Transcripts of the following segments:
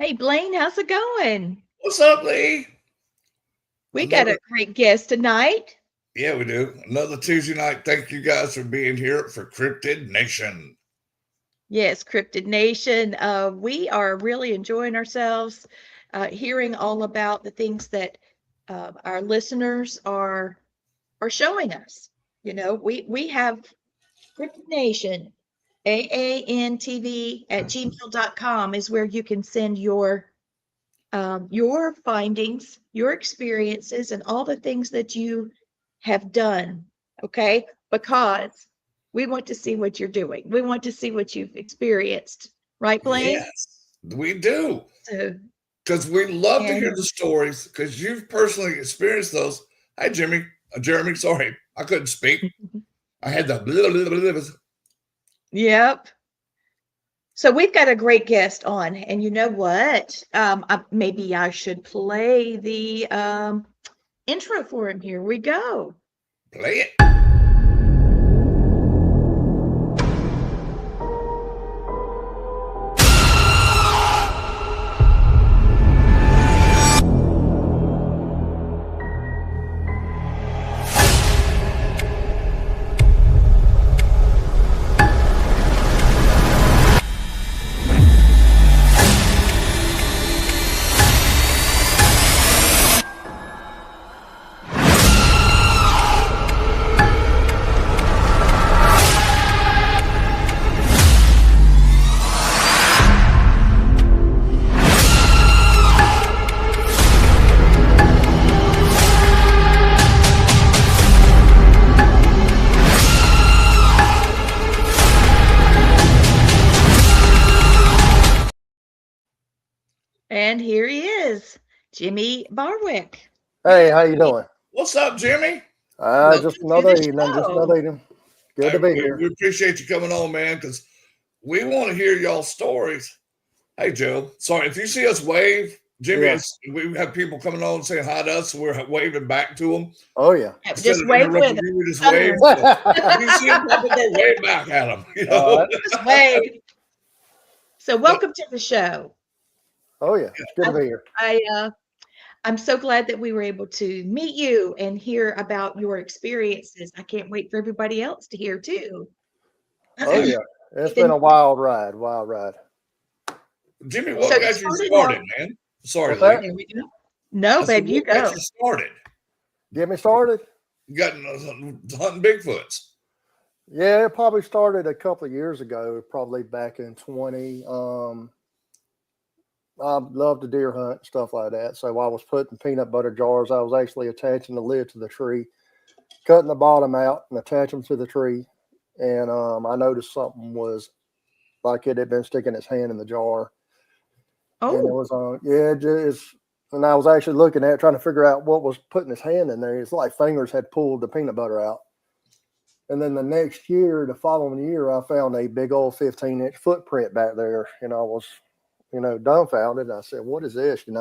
Hey, Blaine, how's it going? What's up, Lee? We got Another, a great guest tonight. yeah, we do. Another Tuesday night. Thank you guys for being here for Cryptid Nation. Yes, Cryptid Nation. We are really enjoying ourselves, hearing all about the things that our listeners are showing us. We have Cryptid Nation, AANTV at gmail.com is where you can send your findings, your experiences, and all the things that you have done. Okay. Because we want to see what you're doing. We want to see what you've experienced. Right, Blaine? Yes, we do. So, Because we love to hear and the stories because you've personally experienced those. Hi, Jimmy. Jeremy, sorry. I couldn't speak. I had the blah, blah, blah, blah. yep. So we've got a great guest on, and you know what? Maybe I should play the intro for him. Here we go. Play it. And here he is, Jimmy Barwick. Hey, how you doing? What's up, Jimmy? Welcome Just To another the evening. Just show. another evening. Good to be here. We appreciate you coming on, man, because we want to hear y'all stories. Hey, Joe. Sorry, if you see us wave, Jimmy, Yeah. we have people coming on saying hi to us, so we're waving back to them. Oh yeah. Yeah, Instead just of wave with interrupting you, we just us. wave. If you see them, go wave back at them. You All know? right. Just wave. So But, welcome to the show. Oh yeah. It's good to be here. I'm so glad that we were able to meet you and hear about your experiences. I can't wait for everybody else to hear too. Oh yeah. It's been Then a wild ride. Wild ride. Jimmy, so what you got you started started, out. man? Sorry, What's Lee. that? There we go. No, I said, babe, you what got go. you started? Get me started? You got hunting Bigfoots. Yeah, it probably started a couple of years ago, probably back in 20. I love to deer hunt, stuff like that. So while I was putting peanut butter jars, I was actually attaching the lid to the tree, cutting the bottom out and attaching them to the tree. And I noticed something was like it had been sticking its hand in the jar. And it Oh, was yeah, just and I was actually looking at it, trying to figure out what was putting his hand in there. It's like fingers had pulled the peanut butter out. And then the next year, the following year, I found a big old 15-inch footprint back there, and I was, dumbfounded. I said, "What is this?" It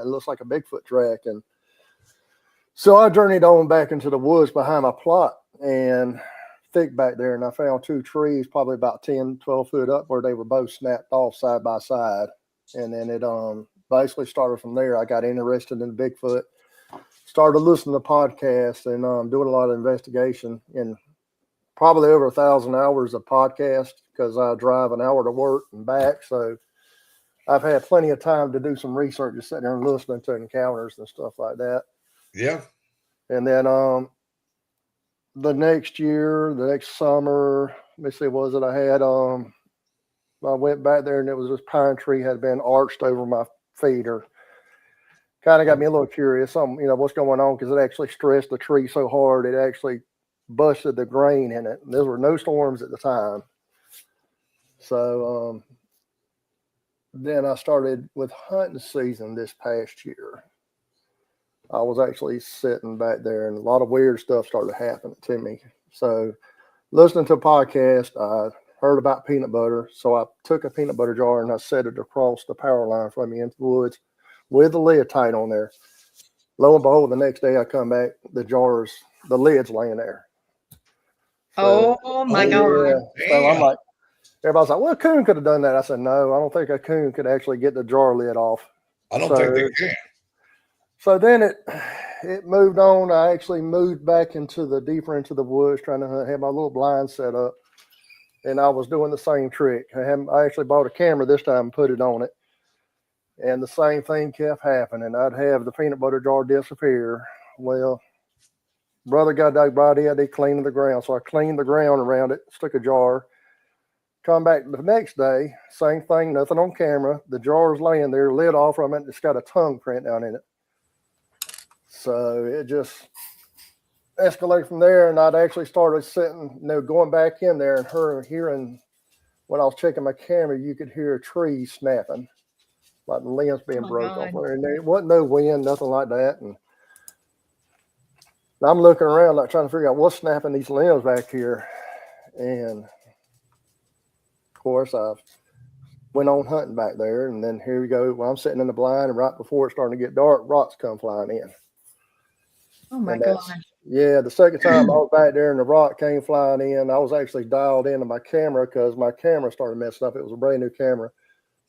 looks like a Bigfoot track. And so I journeyed on back into the woods behind my plot and thick back there, and I found two trees, probably about 10, 12 foot up, where they were both snapped off side by side. And then it basically started from there. I got interested in Bigfoot, started listening to podcasts and doing a lot of investigation, and probably over 1,000 hours of podcast because I drive an hour to work and back. So I've had plenty of time to do some research, just sitting there and listening to encounters and stuff like that. Yeah. And then the next year, the next summer, let me see, what was it I had? I went back there and it was this pine tree had been arched over my feeder. Kind of got me a little curious, what's going on, because it actually stressed the tree so hard it actually busted the grain in it. There were no storms at the time. So then I started with hunting season this past year. I was actually sitting back there and a lot of weird stuff started happening to me. So listening to a podcast, I heard about peanut butter. So I took a peanut butter jar and I set it across the power line from me into the woods with the lid tight on there. Lo and behold, the next day I come back, the lid's laying there. So, oh my Oh, God. yeah. So I'm damn. like, everybody's like, well, a coon could have done that. I said, no, I don't think a coon could actually get the jar lid off. I don't think they can. So then it moved on. I actually moved back deeper into the woods, trying to hunt. Had my little blind set up, and I was doing the same trick. I actually bought a camera this time and put it on it, and the same thing kept happening. I'd have the peanut butter jar disappear. Well, brother got that body out, they cleaned the ground. So I cleaned the ground around it, stuck a jar. Come back the next day, same thing, nothing on camera. The jar's laying there, lid off from it. It's got a tongue print down in it. So it just escalated from there. And I'd actually started sitting, going back in there and hearing, when I was checking my camera, you could hear a tree snapping, like the limbs being broke off. And there wasn't no wind, nothing like that. And I'm looking around, like trying to figure out what's snapping these limbs back here. And of course, I went on hunting back there. And then here we go. Well, I'm sitting in the blind, and right before it's starting to get dark, rocks come flying in. Oh my gosh. Yeah, the second time I was back there and the rock came flying in, I was actually dialed into my camera because my camera started messing up. It was a brand new camera,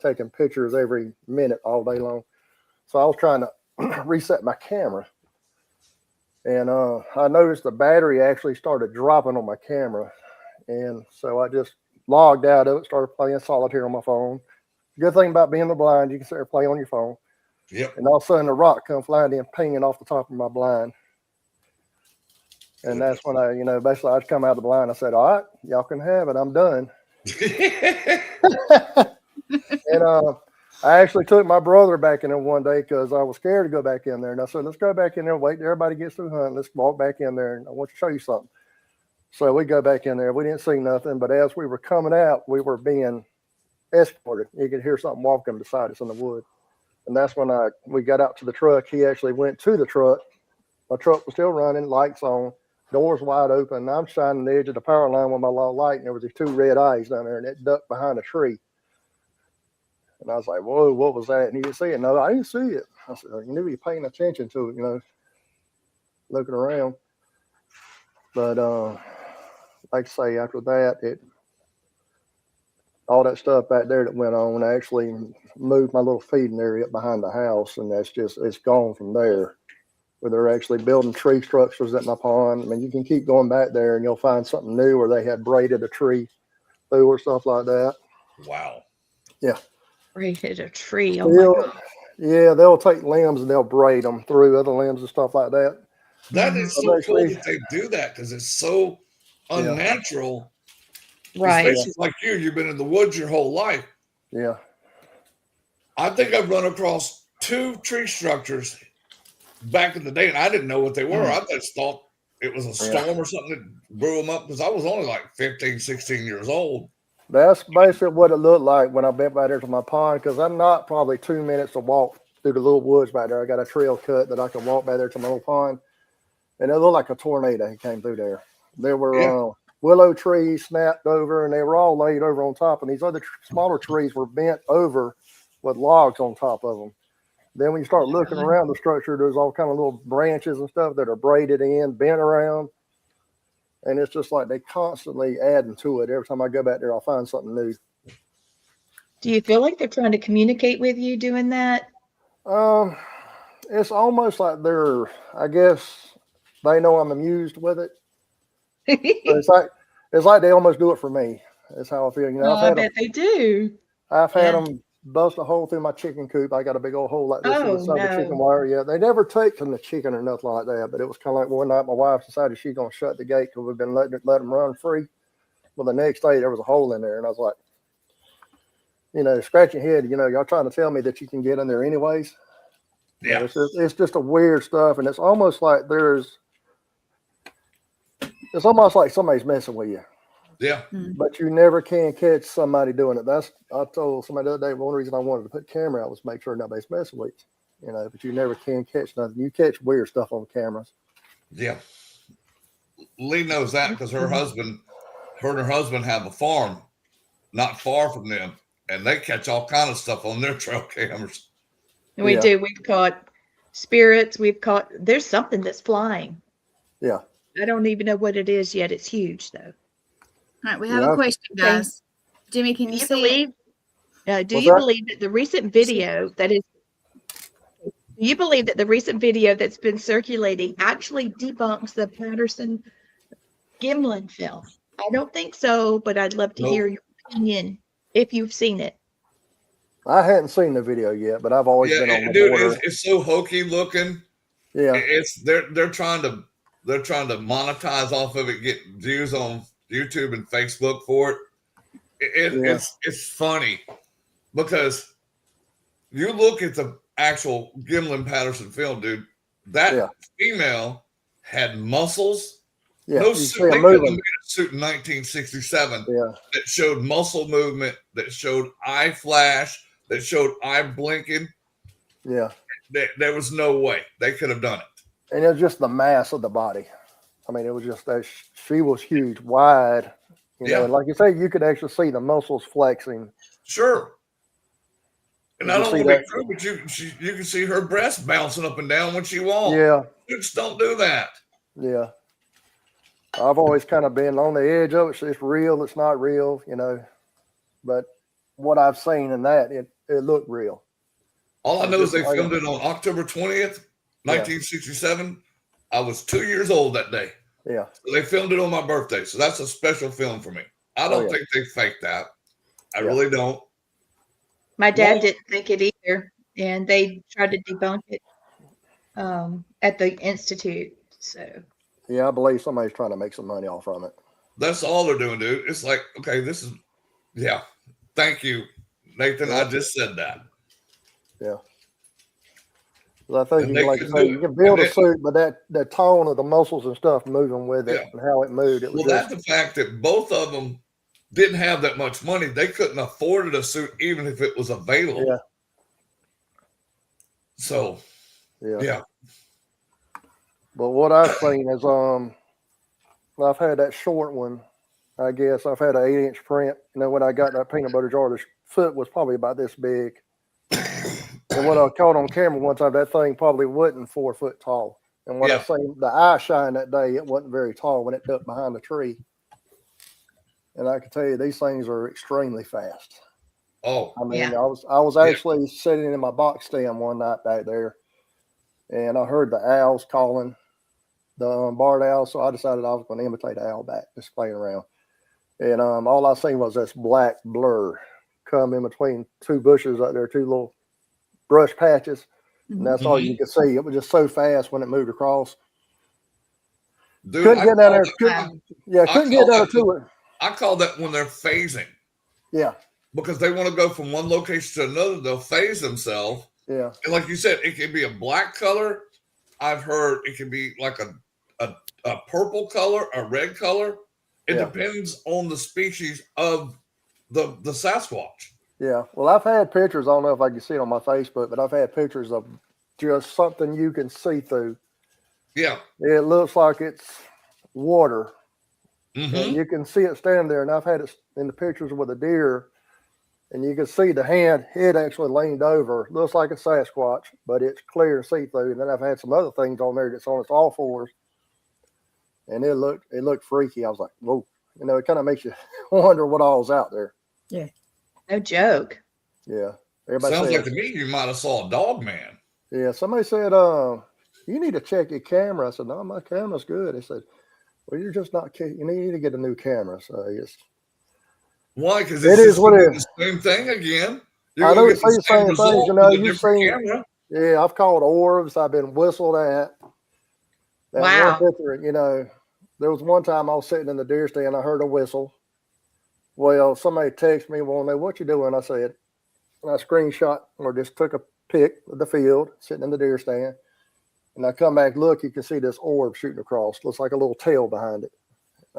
taking pictures every minute all day long. So I was trying to reset my camera. And I noticed the battery actually started dropping on my camera. And so I just logged out of it, started playing solitaire on my phone. Good thing about being in the blind, you can sit there and play on your phone. Yep. And all of a sudden, the rock come flying in, pinging off the top of my blind. And that's when I, basically I'd come out of the blind. I said, all right, y'all can have it. I'm done. And I actually took my brother back in there one day because I was scared to go back in there. And I said, let's go back in there, wait till everybody gets through hunting. Let's walk back in there, and I want to show you something. So we go back in there. We didn't see nothing, but as we were coming out, we were being escorted. You could hear something walking beside us in the wood. And that's when we got out to the truck. He actually went to the truck. My truck was still running, lights on, doors wide open. And I'm shining the edge of the power line with my little light, and there was these two red eyes down there, and it ducked behind a tree. And I was like, whoa, what was that? And he didn't see it. No, I didn't see it. I said, you knew you were paying attention to it, looking around. But like I say, after that, all that stuff back there that went on, I actually moved my little feeding area up behind the house, and it's gone from there. Where they're actually building tree structures at my pond. I mean, you can keep going back there and you'll find something new where they had braided a tree through or stuff like that. Wow. Yeah. Braided a tree. Oh my God. Yeah, they'll take limbs and they'll braid them through other limbs and stuff like that. That is so cool that they do that because it's so unnatural. Right. Especially like you've been in the woods your whole life. Yeah. I think I've run across 2 tree structures back in the day, and I didn't know what they were. I just thought it was a storm or something that blew them up because I was only like 15, 16 years old. That's basically what it looked like when I went back there to my pond, because I'm not probably 2 minutes to walk through the little woods back there. I got a trail cut that I can walk back there to my little pond, and it looked like a tornado that came through there. There were willow trees snapped over, and they were all laid over on top, and these other smaller trees were bent over with logs on top of them. Then when you start looking around the structure, there's all kind of little branches and stuff that are braided in, bent around. And it's just like they constantly adding to it. Every time I go back there, I'll find something new. Do you feel like they're trying to communicate with you doing that? It's almost like I guess they know I'm amused with it. It's like they almost do it for me. That's how I feel. I bet they do. I've had them bust a hole through my chicken coop. I got a big old hole like this in the side of the chicken wire. Yeah, they never taken the chicken or nothing like that, but it was kind of like one night my wife decided she's going to shut the gate because we've been letting them run free. Well, the next day there was a hole in there, and I was like, scratching your head, y'all trying to tell me that you can get in there anyways? Yeah. It's just a weird stuff, and it's almost like it's almost like somebody's messing with you. Yeah. But you never can catch somebody doing it. I told somebody the other day, one reason I wanted to put camera out was make sure nobody's messing with you. But you never can catch nothing. You catch weird stuff on cameras. Yeah. Lee knows that because her and her husband have a farm not far from them, and they catch all kind of stuff on their trail cameras. And we do. We've caught spirits. There's something that's flying. Yeah. I don't even know what it is yet. It's huge though. All right, we have a question, guys. Jimmy, can Do you you see it? believe? Do What's you that? believe that the recent video that is? Do you believe that the recent video that's been circulating actually debunks the Patterson Gimlin film? I don't think so, but I'd love to hear Nope. your opinion if you've seen it. I hadn't seen the video yet, but I've always Yeah, been on the dude, border. it's so hokey looking. Yeah, It's they're trying to monetize off of it, get views on YouTube and Facebook for it. Yeah. It's funny because you look at the actual Gimlin Patterson film, dude. That Yeah. female had muscles. yeah. No You suit. see They them couldn't have moving. made a suit in 1967 Yeah, that showed muscle movement, that showed eye flash, that showed eye blinking. yeah. There was no way they could have done it. And it's just the mass of the body. I mean, it was just that she was huge, wide. You know, Yeah. and like you say, you could actually see the muscles flexing. Sure. And Did I you don't see want to be that? crude, but you can see her breasts bouncing up and down when she walks. Yeah, Suits don't do that. yeah. I've always kind of been on the edge of it. It's real, it's not real, you know. But what I've seen in that, it looked real. All I It's know is just they like- filmed it on October 20th, 1967. I was 2 years old that day. Yeah, So they filmed it on my birthday. So that's a special film for me. I don't yeah. think they faked that. I Yeah. really don't. My dad Well- didn't think it either, and they tried to debunk it at the institute. So yeah. I believe somebody's trying to make some money off from it. That's all they're doing, dude. It's like, okay, this is, yeah. Thank you, Nathan. Yeah. I just said that. Yeah. Well, I think And you they can, like can you say, do you it. can build And a suit, but that tone of the muscles and stuff moving with it Yeah. and how it moved, it was Well, just, that's the fact that both of them didn't have that much money. They couldn't afford a suit even if it was available. Yeah. So, yeah. yeah. But what I've seen is, I've had that short one. I guess I've had an 8-inch print. You know, when I got that peanut butter jar, the foot was probably about this big. And what I caught on camera one time, that thing probably wasn't 4 foot tall. And what I Yeah. seen, the eye shine that day, it wasn't very tall when it ducked behind the tree. And I can tell you, these things are extremely fast. Oh, I mean, Yeah. I was Yeah. actually sitting in my box stand one night back there, and I heard the owls calling, the barred owl. So I decided I was going to imitate the owl back, just playing around. And all I seen was this black blur come in between two bushes out there, two little brush patches, and that's all you could see. It was just so fast when it moved across. dude. Couldn't get down there. Wow. Couldn't get down there to it. I call that when they're phasing Yeah, because they want to go from one location to another. They'll phase themselves. yeah, And like you said, it can be a black color. I've heard it can be like a purple color, a red color. It Yeah. depends on the species of the Sasquatch. yeah. Well, I've had pictures. I don't know if I can see it on my Facebook, but I've had pictures of just something you can see through. Yeah. It looks like it's water, Mm-hmm. and you can see it standing there. And I've had it in the pictures with a deer, and you can see the head actually leaned over. Looks like a Sasquatch, but it's clear and see through. And then I've had some other things on there that's on its all fours, and it looked freaky. I was like, whoa, you know, it kind of makes you wonder what all's out there. no joke. Yeah, everybody Sounds said, like to me you might have saw a dog man. yeah. Somebody said, you need to check your camera. I said, no, my camera's good. They said, well, you're just not. You need to get a new camera. So it's. Why? Because It it's is just what gonna it be is. the same thing again. I know gonna it's the same thing, result you know, with a you've different seen- camera. Yeah, I've caught orbs. I've been whistled at. That Wow. one picture, you know, there was one time I was sitting in the deer stand. I heard a whistle. Well, somebody texted me, well, know what you doing? I said, and I screenshot or just took a pic of the field sitting in the deer stand. And I come back, look, you can see this orb shooting across. Looks like a little tail behind it.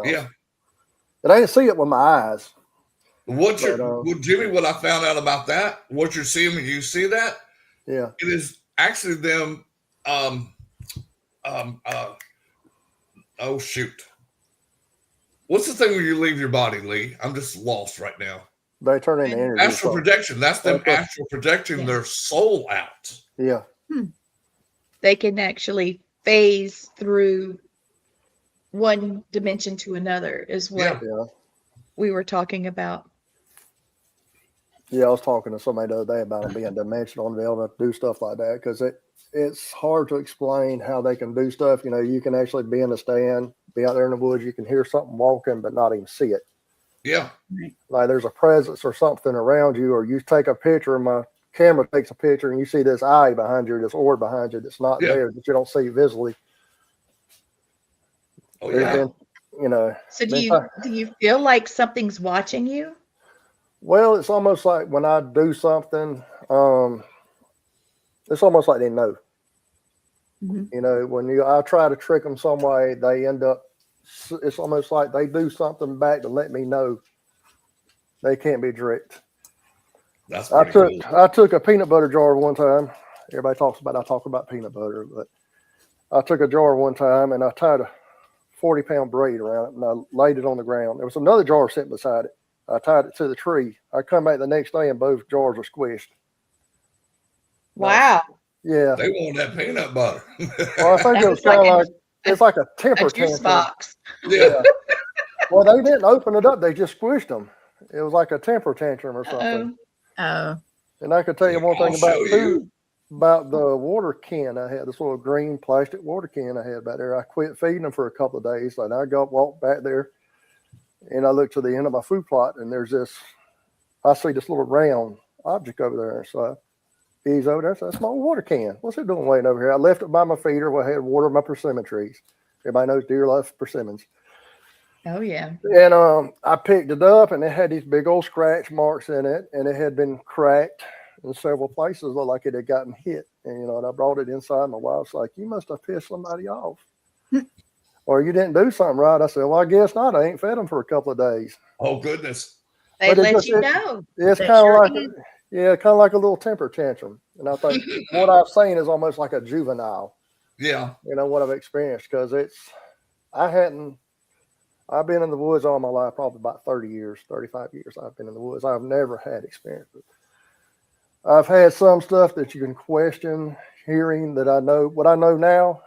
Yeah. And I didn't see it with my eyes. What But, well, Jimmy, what I found out about that, what you're seeing when you see that, Yeah. it is actually them oh shoot. What's the thing when you leave your body, Lee? I'm just lost right now. They turn into energy. Astral so- projection. That's them Okay. astral projecting Yeah. their soul out. Yeah. They can actually phase through one dimension to another is what Yeah. Yeah. we were talking about. Yeah, I was talking to somebody the other day about them being dimensional and being able to do stuff like that because it's hard to explain how they can do stuff. You know, you can actually be in a stand, be out there in the woods, you can hear something walking, but not even see it. Yeah. Like there's a presence or something around you, or you take a picture and my camera takes a picture and you see this eye behind you, this orb behind you that's not there, that you don't see visually. Oh, There's yeah. been, you know. So do you feel like something's watching you? Well, it's almost like when I do something, it's almost like they know. You know, when I try to trick them some way, they end up, it's almost like they do something back to let me know they can't be tricked. That's pretty cool. I took a peanut butter jar one time. Everybody talks about, I talk about peanut butter, but I took a jar one time and I tied a 40-pound braid around it and I laid it on the ground. There was another jar sitting beside it. I tied it to the tree. I come back the next day and both jars are squished. Wow. Yeah. They want that peanut butter. Well, I think it was kind of like, it's like a temper juice tantrum. box. Yeah. Well, they didn't open it up. They just squished them. It was like a temper tantrum or something. Oh. And I could tell you one thing about the water can I had, this little green plastic water can I had back there. I quit feeding them for a couple of days. And I walked back there and I looked to the end of my food plot and there's this, I see this little round object over there. So he's over there. It's a small water can. What's it doing waiting over here? I left it by my feeder where I had water my persimmon trees. Everybody knows deer love persimmons. Oh, yeah. And I picked it up and it had these big old scratch marks in it and it had been cracked in several places, looked like it had gotten hit. And, you know, and I brought it inside. My wife's like, you must have pissed somebody off. Or you didn't do something right. I said, well, I guess not. I ain't fed them for a couple of days. Oh, goodness. They let you know. It's kind of like, kind of like a little temper tantrum. And I think what I've seen is almost like a juvenile. Yeah. You know, what I've experienced because I've been in the woods all my life, probably about 30 years, 35 years I've been in the woods. I've never had experience with it. I've had some stuff that you can question hearing that I know. What I know now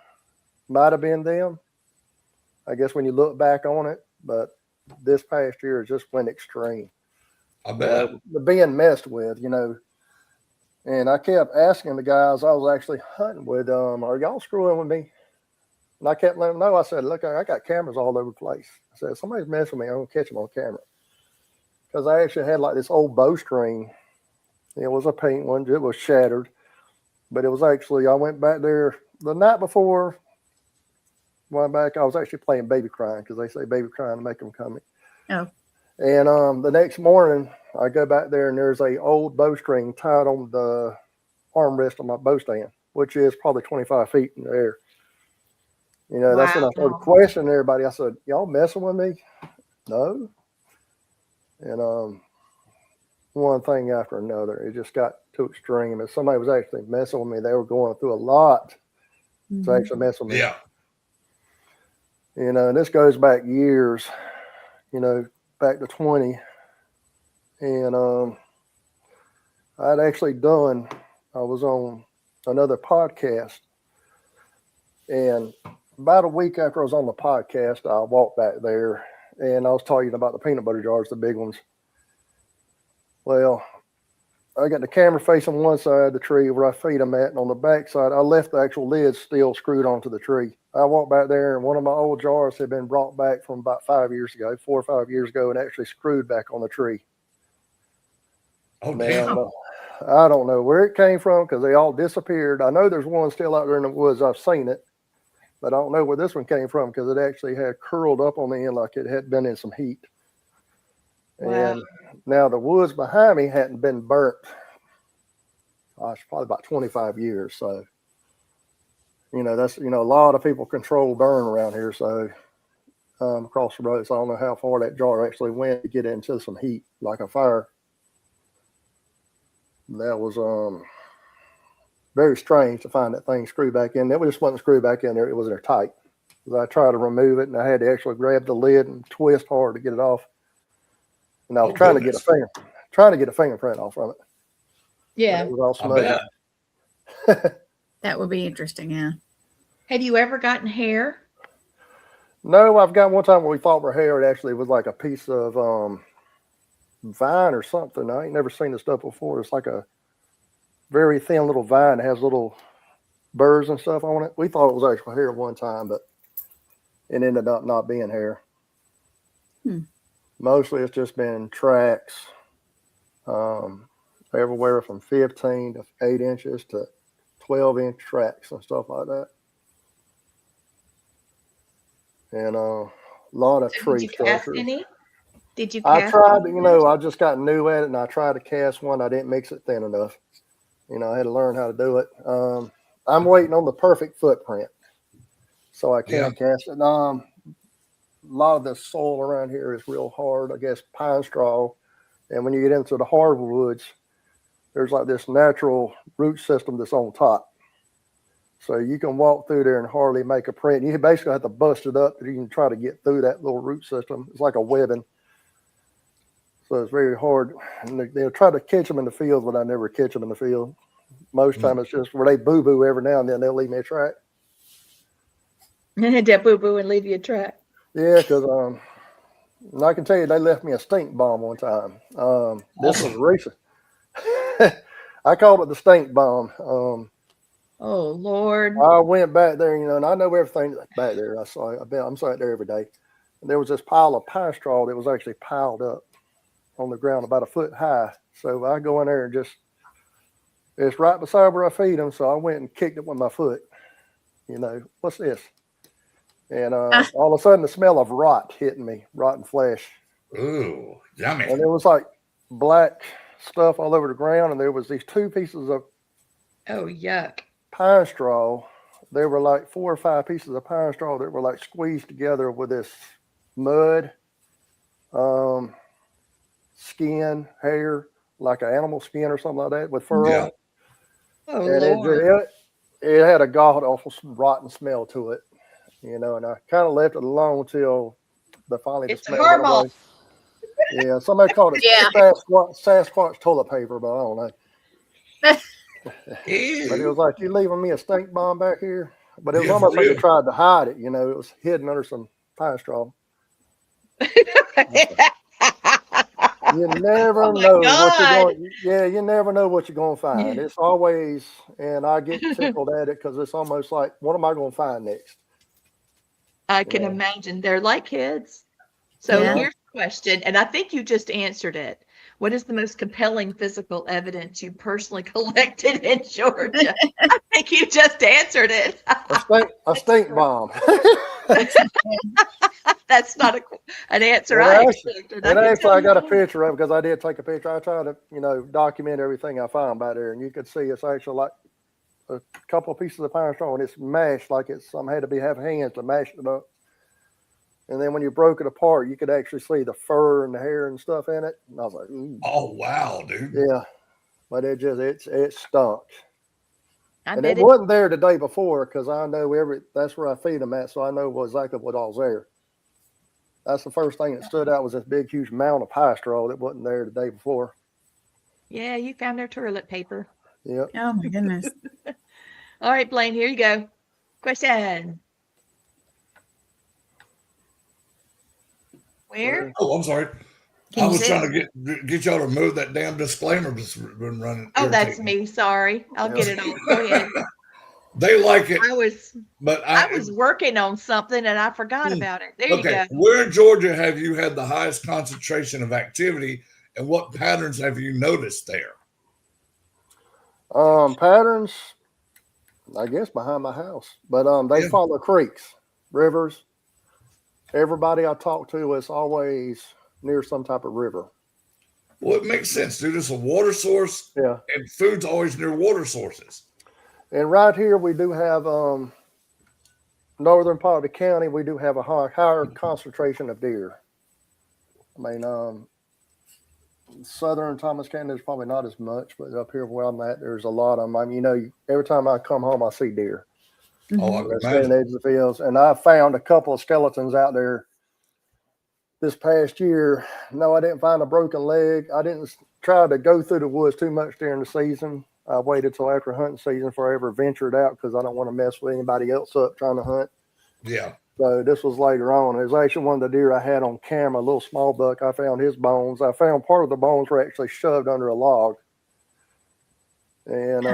might have been them, I guess, when you look back on it. But this past year just went extreme. I bet. Being messed with, you know. And I kept asking the guys I was actually hunting with, are y'all screwing with me? And I kept letting them know. I said, look, I got cameras all over the place. I said, if somebody's messing with me, I'm going to catch them on camera. Because I actually had like this old bowstring. It was a paint one. It was shattered. But it was actually, I went back there the night before. Went back, I was actually playing baby crying because they say baby crying to make them come in. Oh. And the next morning, I go back there and there's a old bowstring tied on the armrest of my bow stand, which is probably 25 feet in the air. You know, that's when I started questioning everybody. I said, y'all messing with me? No. And one thing after another, it just got too extreme. If somebody was actually messing with me, they were going through a lot to actually mess with me. Yeah. You know, and this goes back years, you know, back to 20. And I'd actually I was on another podcast. And about a week after I was on the podcast, I walked back there and I was talking about the peanut butter jars, the big ones. Well, I got the camera facing one side of the tree where I feed them at, and on the back side, I left the actual lid still screwed onto the tree. I walked back there, and one of my old jars had been brought back from about 4 or 5 years ago, and actually screwed back on the tree. Oh, damn. I don't know where it came from because they all disappeared. I know there's one still out there in the woods. I've seen it, but I don't know where this one came from because it actually had curled up on the end like it had been in some heat. Wow. And now the woods behind me hadn't been burnt. Gosh, probably about 25 years. So, you know, that's, you know, a lot of people control burn around here. So across the road, so I don't know how far that jar actually went to get into some heat, like a fire. That was very strange to find that thing screwed back in. It just wasn't screwed back in there. It was there tight. I tried to remove it, and I had to actually grab the lid and twist hard to get it off. And I was trying to get a fingerprint off from it. Yeah. It was all smudged. That would be interesting, yeah. Have you ever gotten hair? No, I've got one time where we thought for hair. It actually was like a piece of vine or something. I ain't never seen this stuff before. It's like a very thin little vine that has little burrs and stuff on it. We thought it was actually hair one time, but it ended up not being hair. Mostly it's just been tracks, everywhere from 15 to 8 inches to 12-inch tracks and stuff like that. And a lot of tree Did you cast structures. any? Did you I cast tried, any? I just got new at it, and I tried to cast one. I didn't mix it thin enough. I had to learn how to do it. I'm waiting on the perfect footprint, so I can cast it. A lot of the soil around here is real hard, I guess, pine straw. And when you get into the hardwoods, there's like this natural root system that's on top. So you can walk through there and hardly make a print. You basically have to bust it up, but you can try to get through that little root system. It's like a webbing. So it's very hard. And they'll try to catch them in the field, but I never catch them in the field. Most time it's just where they boo-boo every now and then. They'll leave me a track. That boo-boo and leave you a track. Yeah, because and I can tell you they left me a stink bomb one time. This was recent. I called it the stink bomb. Oh Lord! I went back there, and I know everything back there. I'm sitting there every day. And there was this pile of pine straw that was actually piled up on the ground about a foot high. So I go in there and it's right beside where I feed them. So I went and kicked it with my foot. What's this? And all of a sudden the smell of rot hitting me, rotten flesh. Ooh, yummy. And it was like black stuff all over the ground. And there was these 2 pieces of yuck. pine straw. There were like 4 or 5 pieces of pine straw that were like squeezed together with this mud, skin, hair, like an animal skin or something like that with fur on it. Oh And Lord! it had a god awful rotten smell to it, and I kind of left it alone until finally the smell went away. Yeah, somebody called it Sasquatch toilet paper, but I don't know. But it was like, you leaving me a stink bomb back here? But it was almost like they tried to hide it. It was hidden under some pine straw. You never know what you're going. Yeah, you never know what you're going to find. It's always, and I get tickled at it because it's almost like, what am I going to find next? I can imagine. They're like kids. So here's the question, and I think you just answered it. What is the most compelling physical evidence you personally collected in Georgia? I think you just answered it. A stink bomb. That's not an answer Well, I expected. I got a picture of it because I did take a picture. I tried to, document everything I found back there, and you could see it's actually like a couple of pieces of pine straw, and it's mashed like some had to have hands to mash it up. And then when you broke it apart, you could actually see the fur and the hair and stuff in it. And I was like, ooh. Oh wow, dude. Yeah, but it stunk. And it wasn't there the day before because I know that's where I feed them at, so I know exactly what all's there. That's the first thing that stood out was this big, huge mound of pine straw that wasn't there the day before. Yeah, you found their toilet paper. Yep. Oh my goodness. All right, Blaine, here you go. Question. Where? Oh, I'm sorry. I was trying to get y'all to move that damn disclaimer that's been running. Oh, that's me. Sorry. I'll get it on. Go ahead. They like it. I was working on something and I forgot about it. There you go. Where in Georgia have you had the highest concentration of activity, and what patterns have you noticed there? Patterns, I guess behind my house, but they follow creeks, rivers. Everybody I talk to is always near some type of river. Well, it makes sense, dude. It's a water source. Yeah. And food's always near water sources. And right here, we do have, northern part of the county, we do have a higher concentration of deer. I mean, southern Thomas County, there's probably not as much, but up here where I'm at, there's a lot of them. I mean, every time I come home, I see deer. Oh, I can imagine. On the edge of the fields. And I found a couple of skeletons out there this past year. No, I didn't find a broken leg. I didn't try to go through the woods too much during the season. I waited till after hunting season before I ever ventured out because I don't want to mess with anybody else up trying to hunt. Yeah. So this was later on. It was actually one of the deer I had on camera, a little small buck. I found his bones. I found part of the bones were actually shoved under a log. And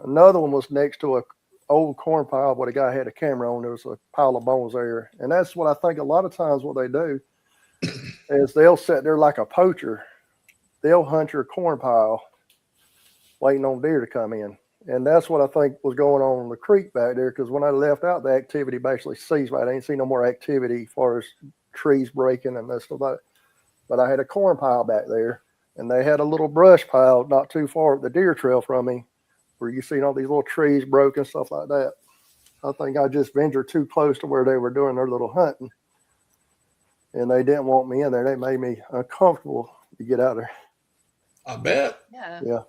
another one was next to a old corn pile where the guy had a camera on. There was a pile of bones there. And that's what I think a lot of times what they do is they'll sit there like a poacher. They'll hunt your corn pile waiting on deer to come in. And that's what I think was going on in the creek back there, because when I left out, the activity basically ceased. I didn't see no more activity as far as trees breaking and that stuff like that. But I had a corn pile back there, and they had a little brush pile not too far up the deer trail from me, where you see all these little trees broken, stuff like that. I think I just ventured too close to where they were doing their little hunting, and they didn't want me in there. They made me uncomfortable to get out there. I bet. Yeah. Yeah.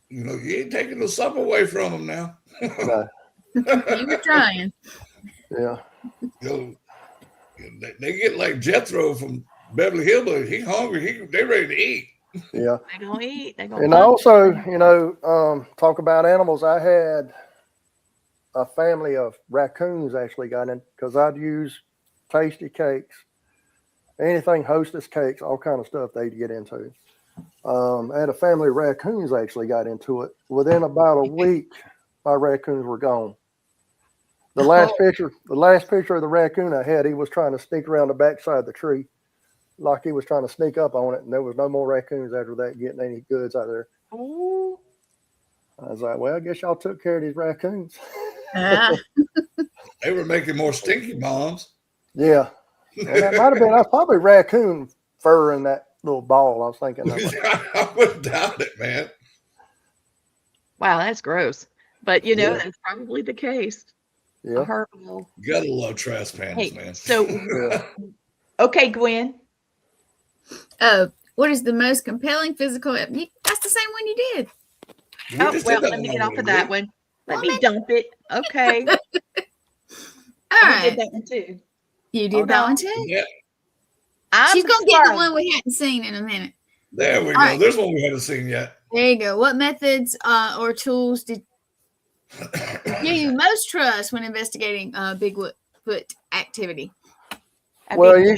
You know, you ain't taking the supper away from them now. No. You were trying. Yeah. You know, they get like Jethro from Beverly Hillbillies. He hungry. They ready to eat. Yeah. They're going to eat. They're going And also, you know, talk about animals. I had a family of raccoons actually got in, because I'd use tasty cakes, anything Hostess cakes, all kind of stuff they'd get into. I had a family of raccoons actually got into it. Within about a week, my raccoons were gone. The last picture of the raccoon I had, he was trying to sneak around the backside of the tree, like he was trying to sneak up on it, and there was no more raccoons after that getting any goods out of there. Ooh. I was like, well, I guess y'all took care of these raccoons. They were making more stinky bombs. Yeah. And that might have been, I was probably raccoon fur in that little ball. I was thinking that. I wouldn't doubt it, man. Wow, that's gross. But, you know, Yeah. that's probably the case. Yeah. Horrible. You gotta love trash pans, Hey, man. so, Yeah. okay, Gwen. What is the most compelling physical? That's the same one you did. We Oh, just well, did that let me one get off already, of that didn't one. Let Woman. me dump it. Okay. All I right. did that one too. You did Hold that on. one too? Yeah, I'm She's going to get the slow. one we hadn't seen in a minute. there we All go. right. There's one we haven't seen yet. There you go. What methods or tools do you most trust when investigating Bigfoot activity? I Well, mean, you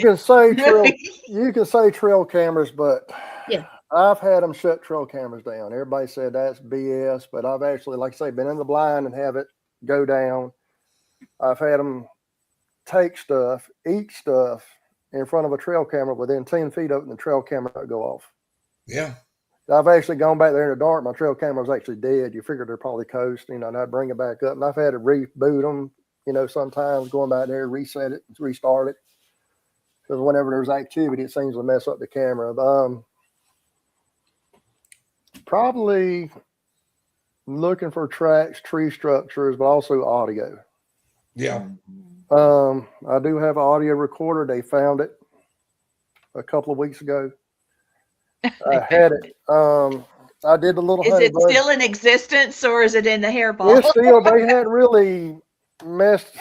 can say trail cameras, but Yeah. I've had them shut trail cameras down. Everybody said that's BS, but I've actually, like I say, been in the blind and have it go down. I've had them take stuff, eat stuff in front of a trail camera within 10 feet of it, and the trail camera would go off. Yeah. I've actually gone back there in the dark. My trail camera was actually dead. You figured they're probably coast, you know, and I'd bring it back up. And I've had to reboot them, you know, sometimes going back there, reset it, restart it. Because whenever there's activity, it seems to mess up the camera. Probably looking for tracks, tree structures, but also audio. Yeah. I do have an audio recorder. They found it a couple of weeks ago. I had it. I did a little is honey it bunch. still in existence or is it in the hairball? It's still, they hadn't really messed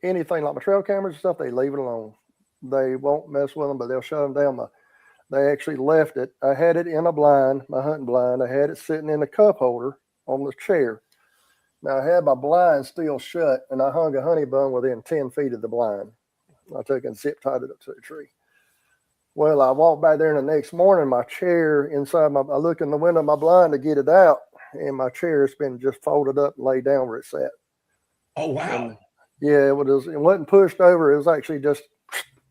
anything like my trail cameras and stuff. They leave it alone. They won't mess with them, but they'll shut them down. They actually left it. I had it in a blind, my hunting blind. I had it sitting in the cup holder on the chair. Now I had my blind still shut, and I hung a honey bun within 10 feet of the blind. I took and zip tied it up to the tree. Well, I walked back there, and the next morning, my chair inside I look in the window of my blind to get it out, and my chair's been just folded up and laid down where it sat. Oh, wow. And, yeah, it wasn't pushed over. It was actually just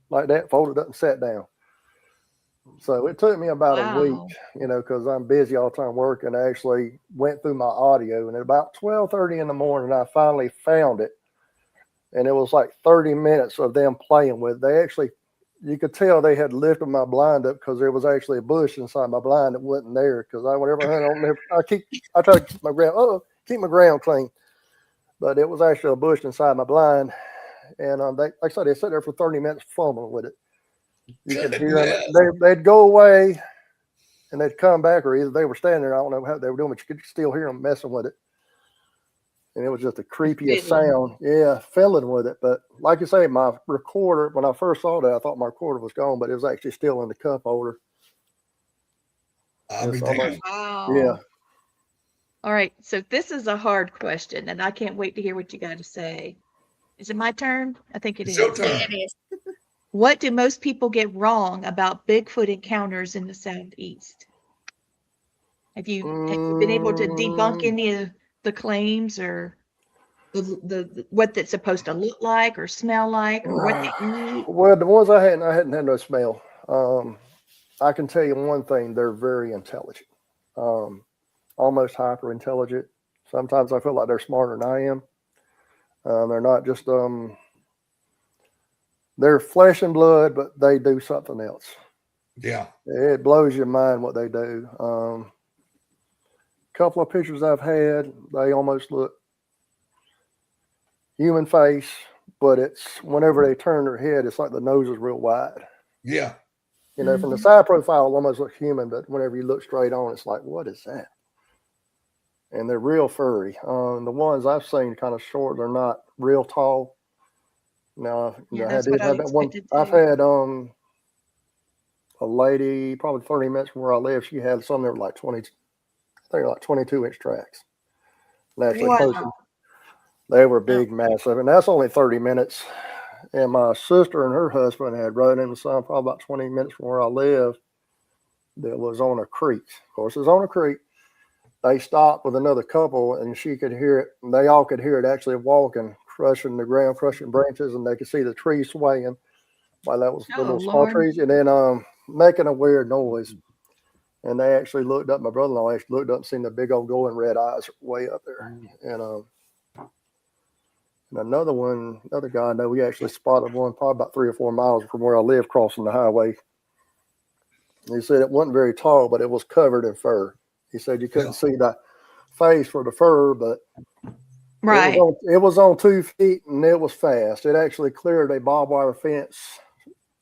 like that, folded up and sat down. So it took me about a week, you know, because I'm busy all the time working. I actually went through my audio, and at about 12:30 in the morning, I finally found it. And it was like 30 minutes of them playing with it. They actually, you could tell they had lifted my blind up because there was actually a bush inside my blind that wasn't there. Because I would ever hunt on there, I try to keep my ground clean. But it was actually a bush inside my blind. And like I said, they sat there for 30 minutes fumbling with it. You could hear them. They'd go away and they'd come back, or either they were standing there. I don't know how they were doing, but you could still hear them messing with it. And it was just the creepiest sound. Yeah, fiddling with it. But like I say, my recorder, when I first saw that, I thought my recorder was gone, but it was actually still in the cup holder. I'll be damned. Wow. Yeah. All right. So this is a hard question, and I can't wait to hear what you got to say. Is it my turn? I think it It's is. your turn. Yeah, it is. What do most people get wrong about Bigfoot encounters in the Southeast? Have you been able to debunk any of the claims, or the what that's supposed to look like or smell like or what they eat? Well, the ones I hadn't had no smell. I can tell you one thing: they're very intelligent, almost hyper intelligent. Sometimes I feel like they're smarter than I am. They're not just they're flesh and blood, but they do something else. Yeah. It blows your mind what they do. Couple of pictures I've had, they almost look human face, but it's whenever they turn their head, it's like the nose is real wide. Yeah. You know, from the side profile, it almost looks human, but whenever you look straight on, it's like, what is that? And they're real furry. The ones I've seen kind of short, they're not real tall. Now, That's what I expected too. I've had a lady probably 30 minutes from where I live. She had some that were like 20, I think like 22-inch tracks. And actually posted, they were big, massive, and that's only 30 minutes. And my sister and her husband had rode into some probably about 20 minutes from where I live. That was on a creek. Of course, it was on a creek. They stopped with another couple, and she could hear it. And they all could hear it actually walking, crushing the ground, crushing branches, and they could see the trees swaying. While that was the little small trees, and then making a weird noise. And they actually looked up. My brother-in-law actually looked up and seen the big old glowing red eyes way up there. And another guy I know, we actually spotted one probably about 3 or 4 miles from where I live, crossing the highway. He said it wasn't very tall, but it was covered in fur. He said you couldn't see the face for the fur, but Right. it was on 2 feet and it was fast. It actually cleared a barbed wire fence,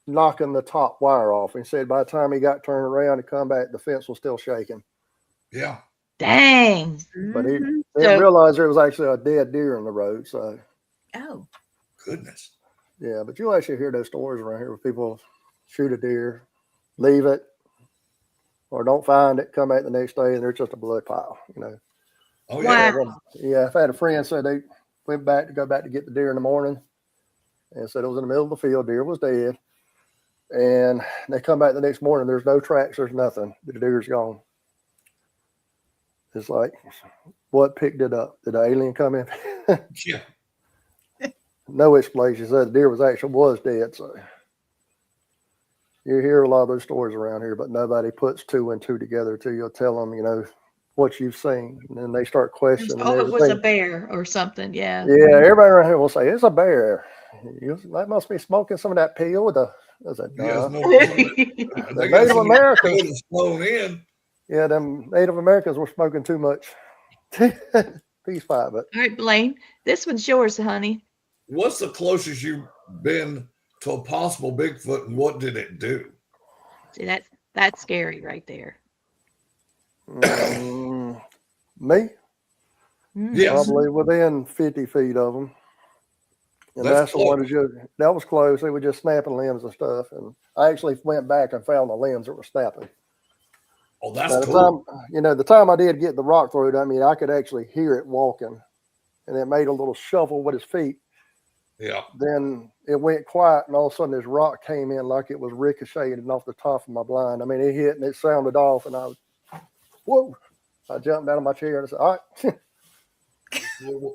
knocking the top wire off. And he said by the time he got turned around and come back, the fence was still shaking. Yeah. Dang. But he didn't realize there was actually a dead deer in the road. So, Goodness. Yeah, but you'll actually hear those stories around here where people shoot a deer, leave it, or don't find it, come back the next day, and there's just a blood pile, you know. Oh, yeah. Wow. Yeah, I've had a friend say they went back to get the deer in the morning and said it was in the middle of the field, deer was dead. And they come back the next morning, there's no tracks, there's nothing. The deer's gone. It's like, what picked it up? Did the alien come in? Yeah. No explanation. Said the deer was dead. So you hear a lot of those stories around here, but nobody puts 2 and 2 together till you'll tell them, you know, what you've seen. And then they start questioning. Oh, it was a bear or something. Yeah. Yeah, everybody around here will say it's a bear. That must be smoking some of that peel with the. The Native Americans flown in. Yeah, them Native Americans were smoking too much. Peace pipe, but all right, Blaine, this one's yours, honey. What's the closest you've been to a possible Bigfoot, and what did it do? See, that's scary right there. Me? Yes. Probably within 50 feet of them. And that's the one that was close. They were just snapping limbs and stuff. And I actually went back and found the limbs that were snapping. Oh, that's cool. The time I did get the rock through it, I mean, I could actually hear it walking. And it made a little shuffle with his feet. Yeah. Then it went quiet, and all of a sudden this rock came in like it was ricocheting off the top of my blind. I mean, it hit and it sounded off, and I was, whoa! I jumped out of my chair and I said, all right.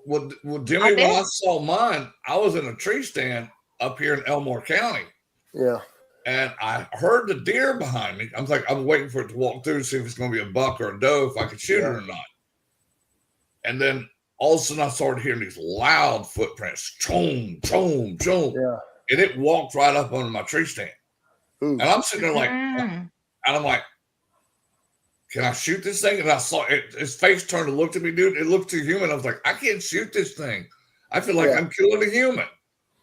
Well, Jimmy, when I saw mine, I was in a tree stand up here in Elmore County. Yeah. And I heard the deer behind me. I'm waiting for it to walk through to see if it's going to be a buck or a doe, if I could shoot it or not. And then all of a sudden I started hearing these loud footprints. Chom, chom, chom. Yeah. And it walked right up onto my tree stand. Ooh. And I'm sitting there like, and I'm like, can I shoot this thing? And I saw it, his face turned to look at me, dude. It looked too human. I was like, I can't shoot this thing. I feel like I'm killing a human.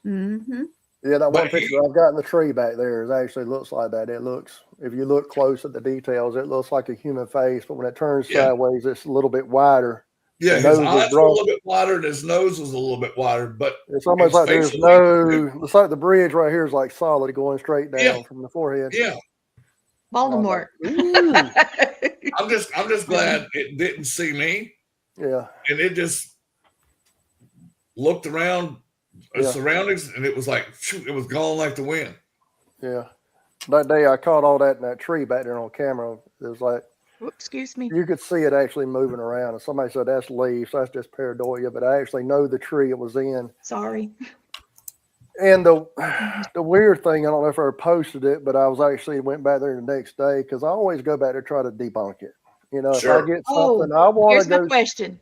Mm-hmm. Yeah, that one picture I've got in the tree back there is actually looks like that. It looks, if you look close at the details, it looks like a human face, but when it turns sideways, it's a little bit wider. Yeah, his eyes were a little bit wider and his nose was a little bit wider, but it's almost like there's it's like the bridge right here is like solid going straight down from the forehead. Yeah. Voldemort. I'm just glad it didn't see me. Yeah. And it just looked around, Yeah. surroundings, and it was like, shoot, it was gone like the wind. Yeah. That day I caught all that in that tree back there on camera. It was like, Whoops, excuse me. you could see it actually moving around. And somebody said that's leaves. That's just pareidolia. But I actually know the tree it was in. Sorry. And the weird thing, I don't know if I ever posted it, but I was actually went back there the next day because I always go back there to try to debunk it. You know, Sure. if I get something, I want Here's to go. my question.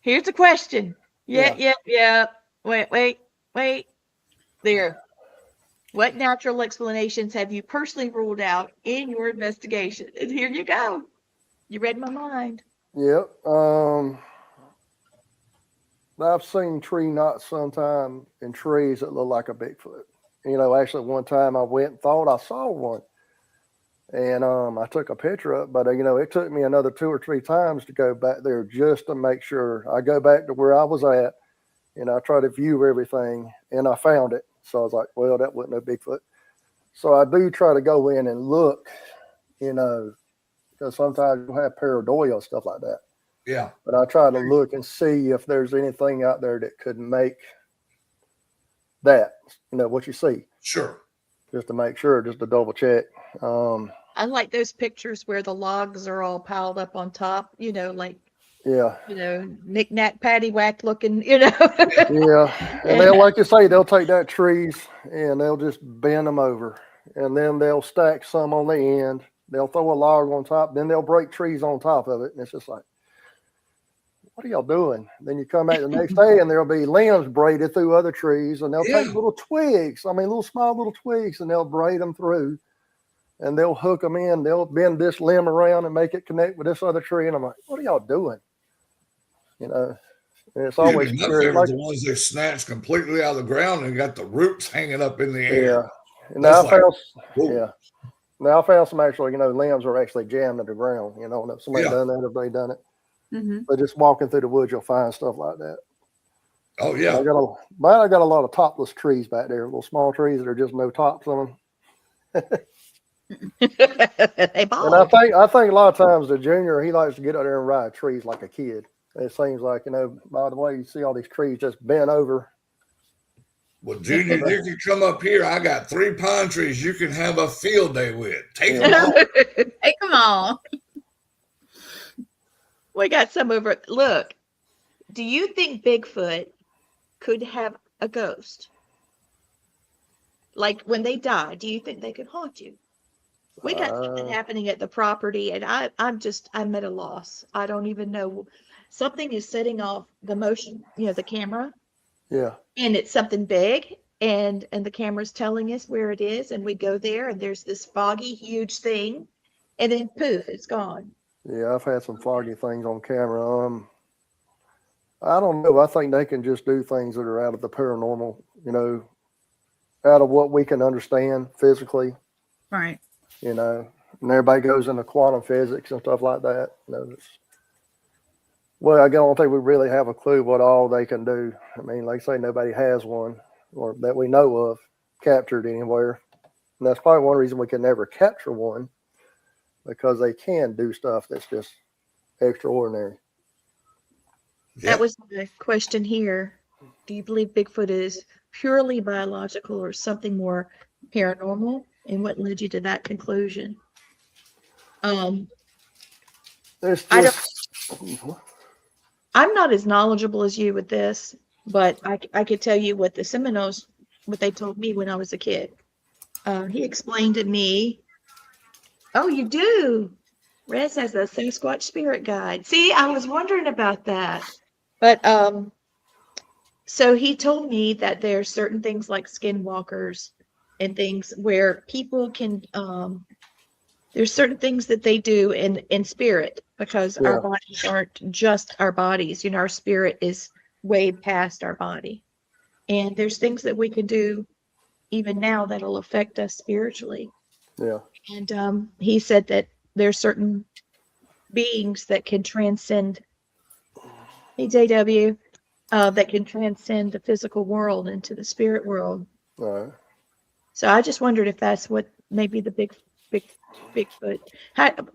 Here's the question. Yeah. Wait. There. What natural explanations have you personally ruled out in your investigation? And here you go. You read my mind. Yep. I've seen tree knots sometime in trees that look like a Bigfoot. You know, actually one time I went and thought I saw one. And I took a picture of it, but you know, it took me another 2 or 3 times to go back there just to make sure. I go back to where I was at and I try to view everything and I found it. So I was like, well, that wasn't no Bigfoot. So I do try to go in and look, you know, because sometimes you have pareidolia and stuff like that. Yeah. But I try to look and see if there's anything out there that could make that, you know, what you see. Sure. Just to make sure, just to double check. I like those pictures where the logs are all piled up on top, you know, like, Yeah. you know, knick-knack, paddywhack looking, you know. Yeah. And they'll, like you say, they'll take that trees and they'll just bend them over. And then they'll stack some on the end. They'll throw a log on top. Then they'll break trees on top of it. And it's just like, what are y'all doing? Then you come back the next day and there'll be limbs braided through other trees. And they'll take little twigs. I mean, little small little twigs. And they'll braid them through. And they'll hook them in. They'll bend this limb around and make it connect with this other tree. And I'm like, what are y'all doing? You know, and it's always my weird, favorite like, the ones they snatched completely out of the ground and got the roots hanging up in the air. yeah. And That's now I like, found, whoa. yeah. Now I found some actually, you know, limbs are actually jammed to the ground. You know, and if somebody done that, if they done it, but just walking through the woods, you'll find stuff like that. Oh yeah. I got a lot of topless trees back there, little small trees that are just no tops on them. They And bald. I think a lot of times the junior, he likes to get out there and ride trees like a kid. It seems like, you know, by the way, you see all these trees just bent over. Well, Junior, you can come up here. I got 3 pine trees you can have a field day with. Take them all. Hey, come on. We got some over. Look, do you think Bigfoot could have a ghost? Like when they die, do you think they could haunt you? We got something happening at the property, and I'm at a loss. I don't even know. Something is setting off the motion, you know, the camera. Yeah. And it's something big, and the camera's telling us where it is, and we go there, and there's this foggy, huge thing, and then poof, it's gone. Yeah, I've had some foggy things on camera. I don't know. I think they can just do things that are out of the paranormal, you know, out of what we can understand physically, Right. you know, and everybody goes into quantum physics and stuff like that. You know, well, I don't think we really have a clue what all they can do. I mean, like I say, nobody has one or that we know of captured anywhere. And that's probably one reason we can never capture one, because they can do stuff that's just extraordinary. That was the question here. Do you believe Bigfoot is purely biological or something more paranormal? And what led you to that conclusion? It's I don't- just, I'm not as knowledgeable as you with this, but I could tell you what the Seminoles, what they told me when I was a kid. He explained to me, oh, you do? Rez has a Sasquatch spirit guide. See, I was wondering about that. But so he told me that there's certain things like skinwalkers and things where people can there's certain things that they do in spirit, because our bodies aren't just our bodies. You know, our spirit is way past our body. And there's things that we can do even now that'll affect us spiritually. yeah. And he said that there's certain beings that can transcend, hey JW, that can transcend the physical world into the spirit world. All right. So I just wondered if that's what maybe the Bigfoot.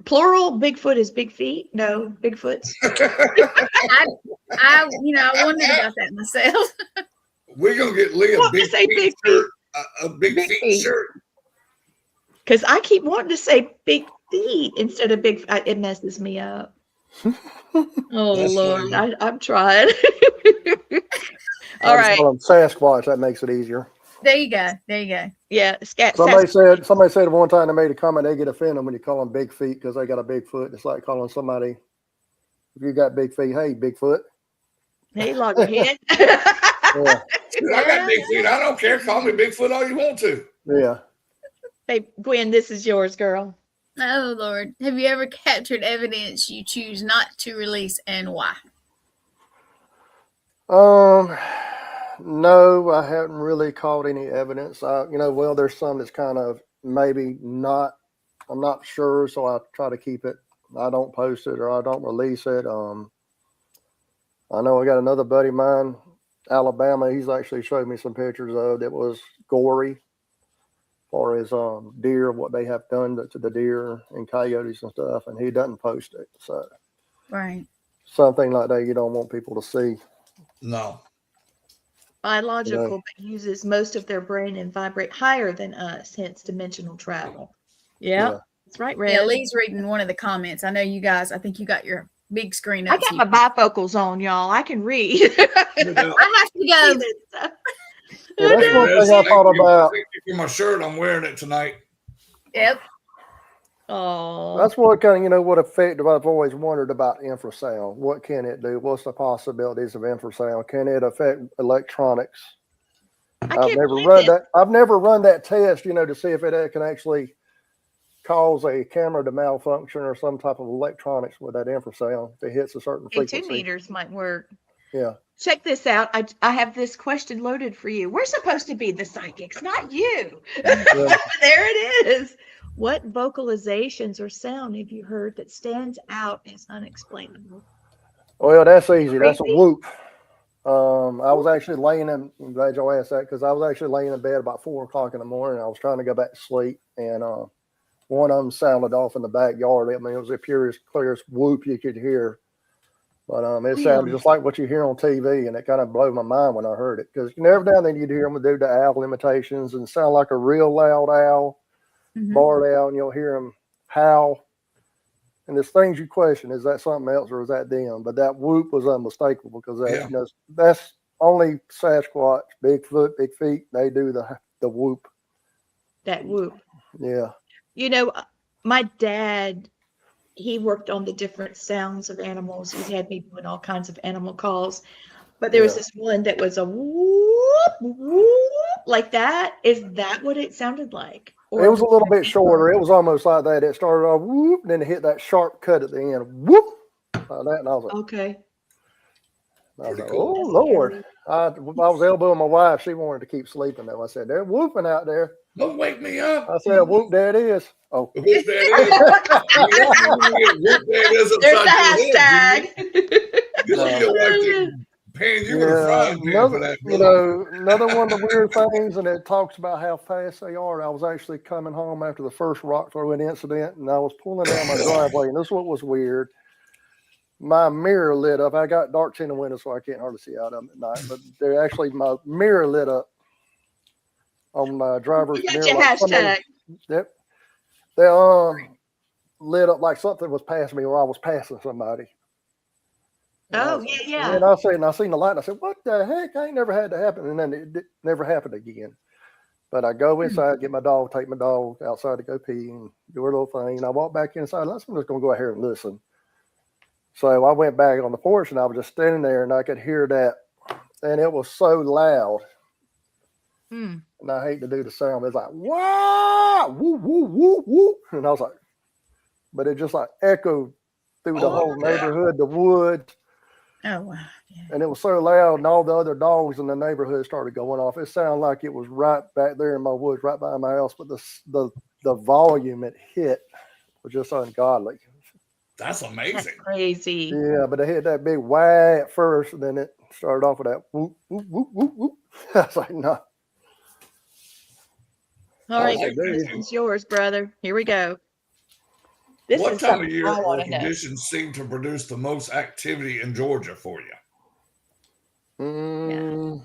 Plural Bigfoot is big feet? No, Bigfoots. I wondered about that myself. We're gonna get Lee a Want to big say feet big shirt, a big Big feet feet. shirt. Because I keep wanting to say big feet instead of big. It messes me up. Oh That's Lord, funny. I'm trying. All I just right. call them Sasquatch. That makes it easier. There you go. There you go. Yeah, Somebody said one time they made a comment they get offended when you call them big feet because they got a big foot. It's like calling somebody, if you got big feet, hey, Bigfoot. Hey, loggerhead. Yeah. Dude, I got big feet. I don't care. Call me Bigfoot all you want to. Yeah. Hey, Gwen, this is yours, girl. Oh Lord, have you ever captured evidence you choose not to release, and why? No, I haven't really caught any evidence. Well, there's some that's kind of maybe not, I'm not sure. So I try to keep it. I don't post it or I don't release it. I know I got another buddy of mine, Alabama. He's actually showed me some pictures of that was gory for his deer, what they have done to the deer and coyotes and stuff. And he doesn't post it. So Right. something like that, you don't want people to see. No. Biological, but uses most of their brain and vibrate higher than us, hence dimensional travel. Yeah, Yeah. that's right, Red. Yeah, Lee's reading one of the comments. I know you guys. I think you got your big screen I up. got so my bifocals on, y'all. I can read. I have to go. Yeah, that's Hey, one Liz, thing I thought about. Thank you for my shirt. I'm wearing it tonight. Yep. Oh, That's what what effect I've always wondered about infrasound. What can it do? What's the possibilities of infrasound? Can it affect electronics? I I've can't never believe run it. that. I've never run that test, to see if it can actually cause a camera to malfunction or some type of electronics with that infrasound if it hits a certain Okay, 2 frequency. meters might work. Yeah. Check this out. I have this question loaded for you. We're supposed to be the psychics, not you. Yeah. There it is. What vocalizations or sound have you heard that stands out as unexplainable? Well, that's easy. That's a Creepy? whoop. I was actually I'm glad y'all asked that because I was actually laying in bed about 4 o'clock in the morning. I was trying to go back to sleep, and one of them sounded off in the backyard. I mean, it was the purest, clearest whoop you could hear. But it sounded just like what you hear on TV, and it kind of blew my mind when I heard it. Because every now and then you'd hear them do the owl imitations and sound like a real loud owl, barred owl, and you'll hear them howl. And there's things you question: is that something else or is that them? But that whoop was unmistakable because that's only Sasquatch, Bigfoot, Big Feet. They do the whoop. That whoop. Yeah. My dad, he worked on the different sounds of animals. He had me doing all kinds of animal calls. But there was this one that was a whoop, whoop, like that. Is that what it sounded like? It was a little bit shorter. It was almost like that. It started off whoop, then it hit that sharp cut at the end. Whoop, like that, and I was like, okay. Oh Lord! I was elbowing my wife. She wanted to keep sleeping though. I said, "They're whooping out there." Don't wake me up. I said, "Whoop, there it is." Oh, Whoop, there it is. There's the hashtag. You look like paying you with a frying pan for that. Another one of the weird things, and it talks about how fast they are. I was actually coming home after the first rock throwing incident, and I was pulling down my driveway, and this is what was weird. My mirror lit up. I got dark tinted windows, so I can't hardly see out of them at night. But they're actually my mirror lit up on my driver's You got mirror. your hashtag. Yep. They lit up like something was passing me, or I was passing somebody. Oh, yeah. And I seen the light. And I said, "What the heck? I ain't never had to happen." And then it never happened again. But I go inside, get my dog, take my dog outside to go pee and do a little thing. And I walk back inside. I'm just going to go out here and listen. So I went back on the porch and I was just standing there and I could hear that. And it was so loud. And I hate to do the sound, but it's like, wow, woo, woo, woo, woo. And I was like, but it just like echoed through the whole neighborhood, the woods. Oh, wow. Yeah. And it was so loud, and all the other dogs in the neighborhood started going off. It sounded like it was right back there in my woods, right by my house. But the volume it hit was just ungodly. That's amazing. That's crazy. Yeah, but it hit that big wah at first, and then it started off with that whoop, whoop, whoop, whoop, whoop. I was like, no. All right, this is yours, brother. Here we go. What time of year or conditions seem to produce the most activity in Georgia for you?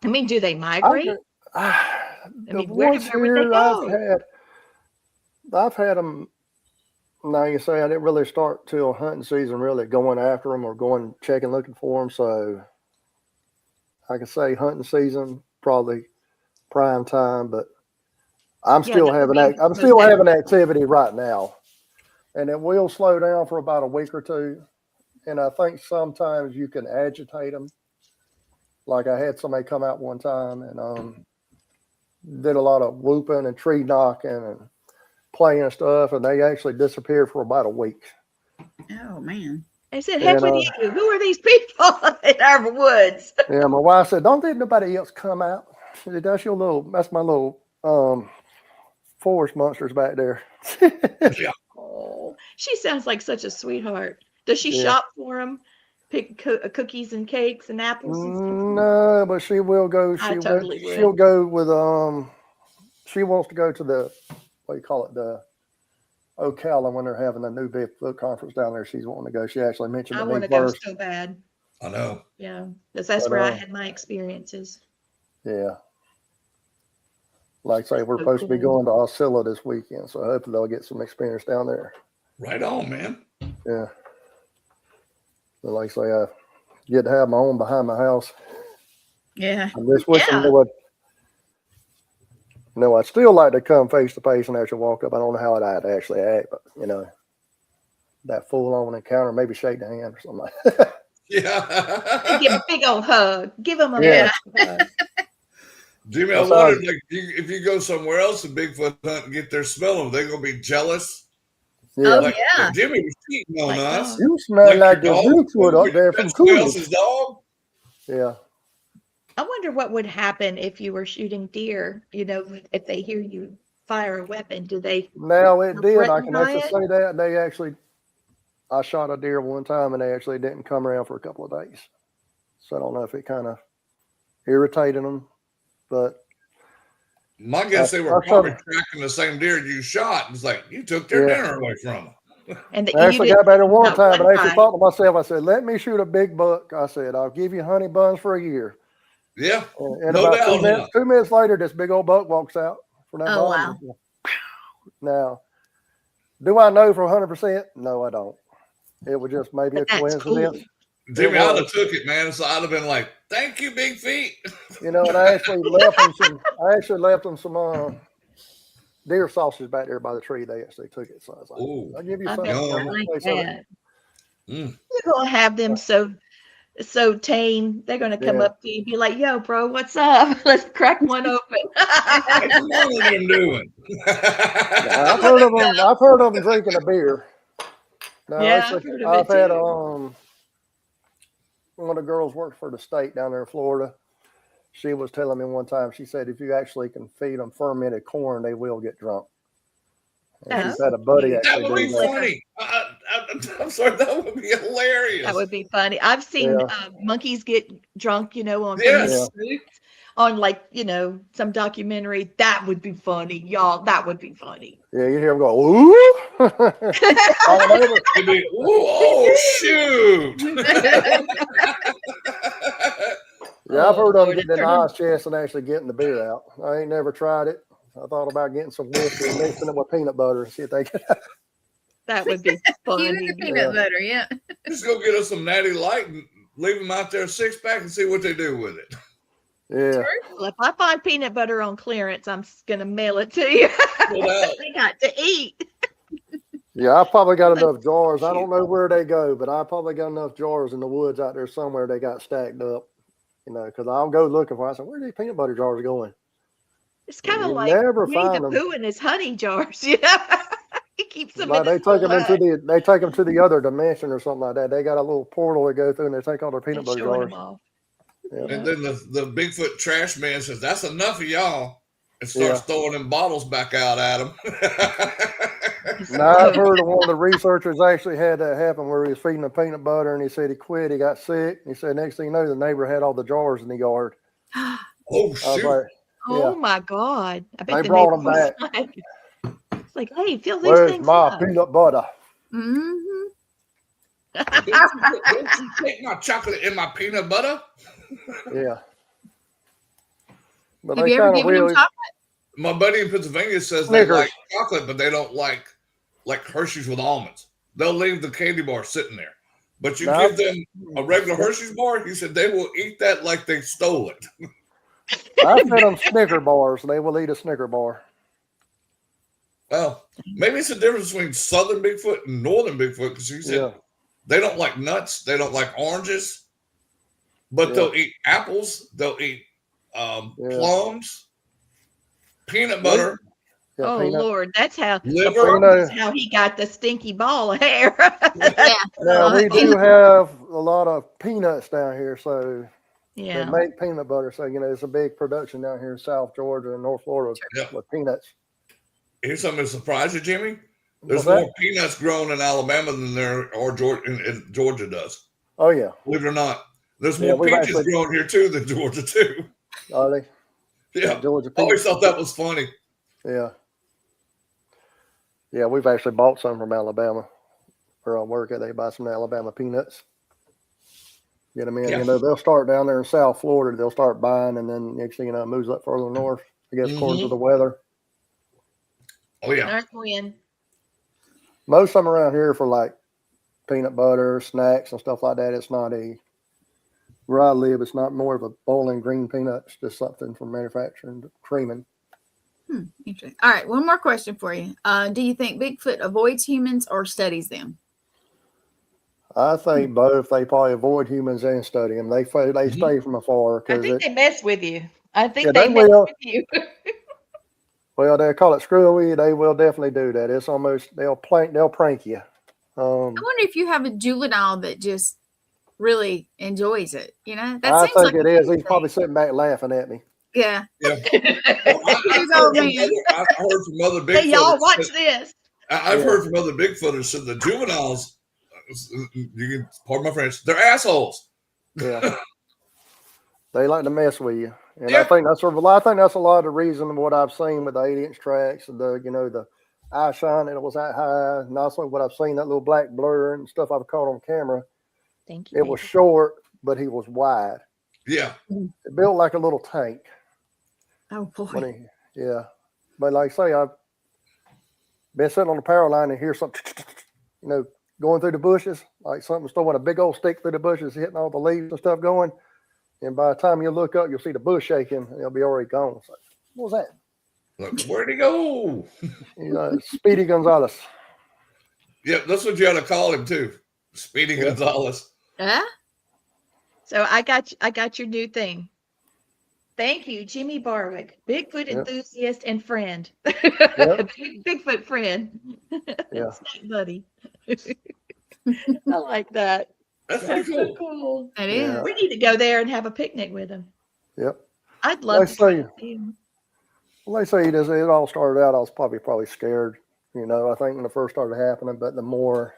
I mean, do they I migrate? can- I the mean, where ones would they here go? I've had them. Now you say I didn't really start till hunting season, really going after them or going checking looking for them. So I can say hunting season probably prime time, but I'm Yeah, still that would having be I'm most still having active. activity right now, and it will slow down for about a week or two. And I think sometimes you can agitate them. Like I had somebody come out one time and did a lot of whooping and tree knocking and playing stuff, and they actually disappeared for about a week. Oh man. I said, heck And with you. Who are these people in our woods? yeah, my wife said, "Don't let nobody else come out." She said, that's my little forest monsters back there. Yeah. Oh, she sounds like such a sweetheart. Does she Yeah. shop for them? Pick cookies and cakes and apples and stuff? No, but she will go. I totally She'll would. go with she wants to go to the what do you call it, the Ocala when they're having a new Bigfoot conference down there. She's wanting to go. She actually mentioned I to want me to go first. so bad. I know. Yeah, because that's But where I had my experiences. yeah, like I say, we're So supposed to be cool. going to Osceola this weekend, so hopefully they'll get some experience down there. Right on, man. Yeah, but like I say, I get to have my own behind my house. Yeah. I'm just wishing Yeah. they would. I'd still like to come face to face and actually walk up. I don't know how I'd actually act, but that full on encounter, maybe shake the hand or something like that. Yeah. Give a big old hug. Give them a Yeah. big hug. Jimmy, I That's wondered like if you go somewhere else and Bigfoot hunt and get their smell of them, they're gonna be jealous. Yeah. Oh Like yeah. Jimmy was cheating on Like, us. You smell like your the dog Bigfoot food, up there but from you pet somebody else's Coolidge. dog. Yeah. I wonder what would happen if you were shooting deer. If they hear you fire a weapon, do they Now it feel did. I threatened can by actually it? say that I shot a deer one time and they actually didn't come around for a couple of days. So I don't know if it kind of irritated them, but My guess they I were shot probably tracking the same deer you shot. It's like you took their Yeah. dinner away from them. And that I you actually did got back there one not time and I actually fight. thought to myself, I said, let me shoot a big buck. I said, I'll give you honey buns for a year. Yeah, And no about doubt. 2 minutes later, this big old buck walks out from that Oh bottom. wow. Now, do I know for 100%? No, I don't. It was just maybe a But that's coincidence. cool. Jimmy, It I'd was. have took it, man. So I'd have been like, "Thank you, big feet." And I actually left them some. I actually left them some deer sausage back there by the tree. They actually took it. So I was like, Ooh, "I'll give you I something." bet yum. they like Place of it. that. Mm. You're gonna have them so tame. They're gonna come Yeah. up to you and be like, "Yo, bro, what's up? Let's crack one open." What's one of them doing? Now, I've heard of them drinking a beer. Now, Yeah, actually, I've heard of I've it had too. one of the girls worked for the state down there in Florida. She was telling me one time. She said if you actually can feed them fermented corn, they will get drunk. And she's That's had a buddy cute. That actually would do be that. funny. I'm sorry, that would be hilarious. That would be funny. I've seen Yeah. monkeys get drunk, on from the Yes. streets on some documentary. That would be funny, y'all. That would be funny. Yeah, you hear them go, ooh. All over. It'd be, ooh, oh shoot. Yeah, I've heard of them Lord, getting in the turn on- ice chest and actually getting the beer out. I ain't never tried it. I thought about getting some whiskey and mixing it with peanut butter and see if they can. That would be You funny. and the peanut butter, yeah. Just go get us some Natty Light and leave them out there 6-pack and see what they do with it. Yeah. Well, if I find peanut butter on clearance, I'm gonna mail it to you. Pull out. They got to eat. Yeah, I probably got enough jars. I don't know where they go, but I probably got enough jars in the woods out there somewhere they got stacked up. Because I'll go looking for it. I said, where are these peanut butter jars going? It's kind of You like never Winnie find the them. Pooh in his honey jars. He keeps them Like in they his take them little into hut they take them to the other dimension or something like that. They got a little portal they go through and they take all their peanut and butter showing jars. them off. Yeah. And then the Bigfoot trash man says, "That's enough of y'all," and starts throwing them bottles back out at him. Now I've heard of one of the researchers actually had that happen where he was feeding them peanut butter and he said he quit. He got sick. He said next thing you know, the neighbor had all the jars in the yard. Oh I was shoot! like, Oh my God. I bet They the brought neighbor 'em was back. like, it's like, hey, fill these where's things my up. peanut butter? Mm-hmm. Don't you take my chocolate and my peanut butter? Yeah. But Have they you ever kind of given them really chocolate? My buddy in Pennsylvania says Snickers. they like chocolate, but they don't like Hershey's with almonds. They'll leave the candy bar sitting there. But you Now, give them a regular Hershey's bar, he said they will eat that like they stole it. I fed them Snicker bars. They will eat a Snicker bar. Well, maybe it's a difference between Southern Bigfoot and Northern Bigfoot, because he said they don't like nuts, they don't like oranges, but they'll eat apples, they'll eat plums, peanut butter. Yeah, Oh peanut. Lord, that's how Liver. that's how he got the stinky ball of hair. Yeah. Now we do have a lot of peanuts down here, so they Yeah. make peanut butter. So it's a big production down here in South Georgia and North Florida with peanuts. Here's something that surprised you, Jimmy. There's What's more peanuts grown in Alabama than there or Georgia does. Oh yeah, Believe it or not, there's Yeah, more we've peaches actually- grown here too than Georgia too. are they? Yeah, Georgia I always peanuts. thought that was funny. Yeah. Yeah, we've actually bought some from Alabama. Where I work at, they buy some Alabama peanuts. Get them in. Yeah. They'll start down there in South Florida. They'll start buying, and then next thing you know, it moves up further north. I guess according to the weather. Oh yeah, North wind. Most of them around here for like peanut butter, snacks, and stuff like that. It's not where I live. It's not more of a Bowling Green peanuts, just something from manufacturing, creaming. Interesting. All right, one more question for you. Do you think Bigfoot avoids humans or studies them? I think both. They probably avoid humans and study them. They stay from afar I because think they mess with you. I think Yeah, they they mess will. with you. well, they call it screwy. They will definitely do that. It's almost they'll prank you. I wonder if you have a juvenile that just really enjoys it. That I seems think like it is. He's probably sitting back laughing at me. yeah. yeah. Well, I've heard from other Bigfooters. Hey, y'all, watch this. I've heard from other Bigfooters that the juveniles, you can pardon my French, they're assholes. Yeah. They like to mess with you. And Yeah. I think that's a lot of the reason of what I've seen with the 8-inch tracks and the eye shine that was that high, and also what I've seen, that little black blur and stuff I've caught on camera. Thank you. It was short, but he was wide. Yeah. It built like a little tank. Oh boy. But like I say, I've been sitting on the power line and hear something, going through the bushes, like something's throwing a big old stick through the bushes, hitting all the leaves and stuff going. And by the time you look up, you'll see the bush shaking, and it'll be already gone. It's like, what was that? Look, where'd he go? Speedy Gonzalez. Yeah, that's what you had to call him too. Speedy Gonzalez. Yeah. So I got your new thing. Thank you, Jimmy Warwick, Bigfoot enthusiast and friend. Bigfoot friend. Yeah. Snack buddy. I like that. That's pretty So cool. cool. That is. Yeah. We need to go there and have a picnic with him. Yep. I'd love to see him. Well, they say it all started out, I was probably scared, I think when it first started happening, but the more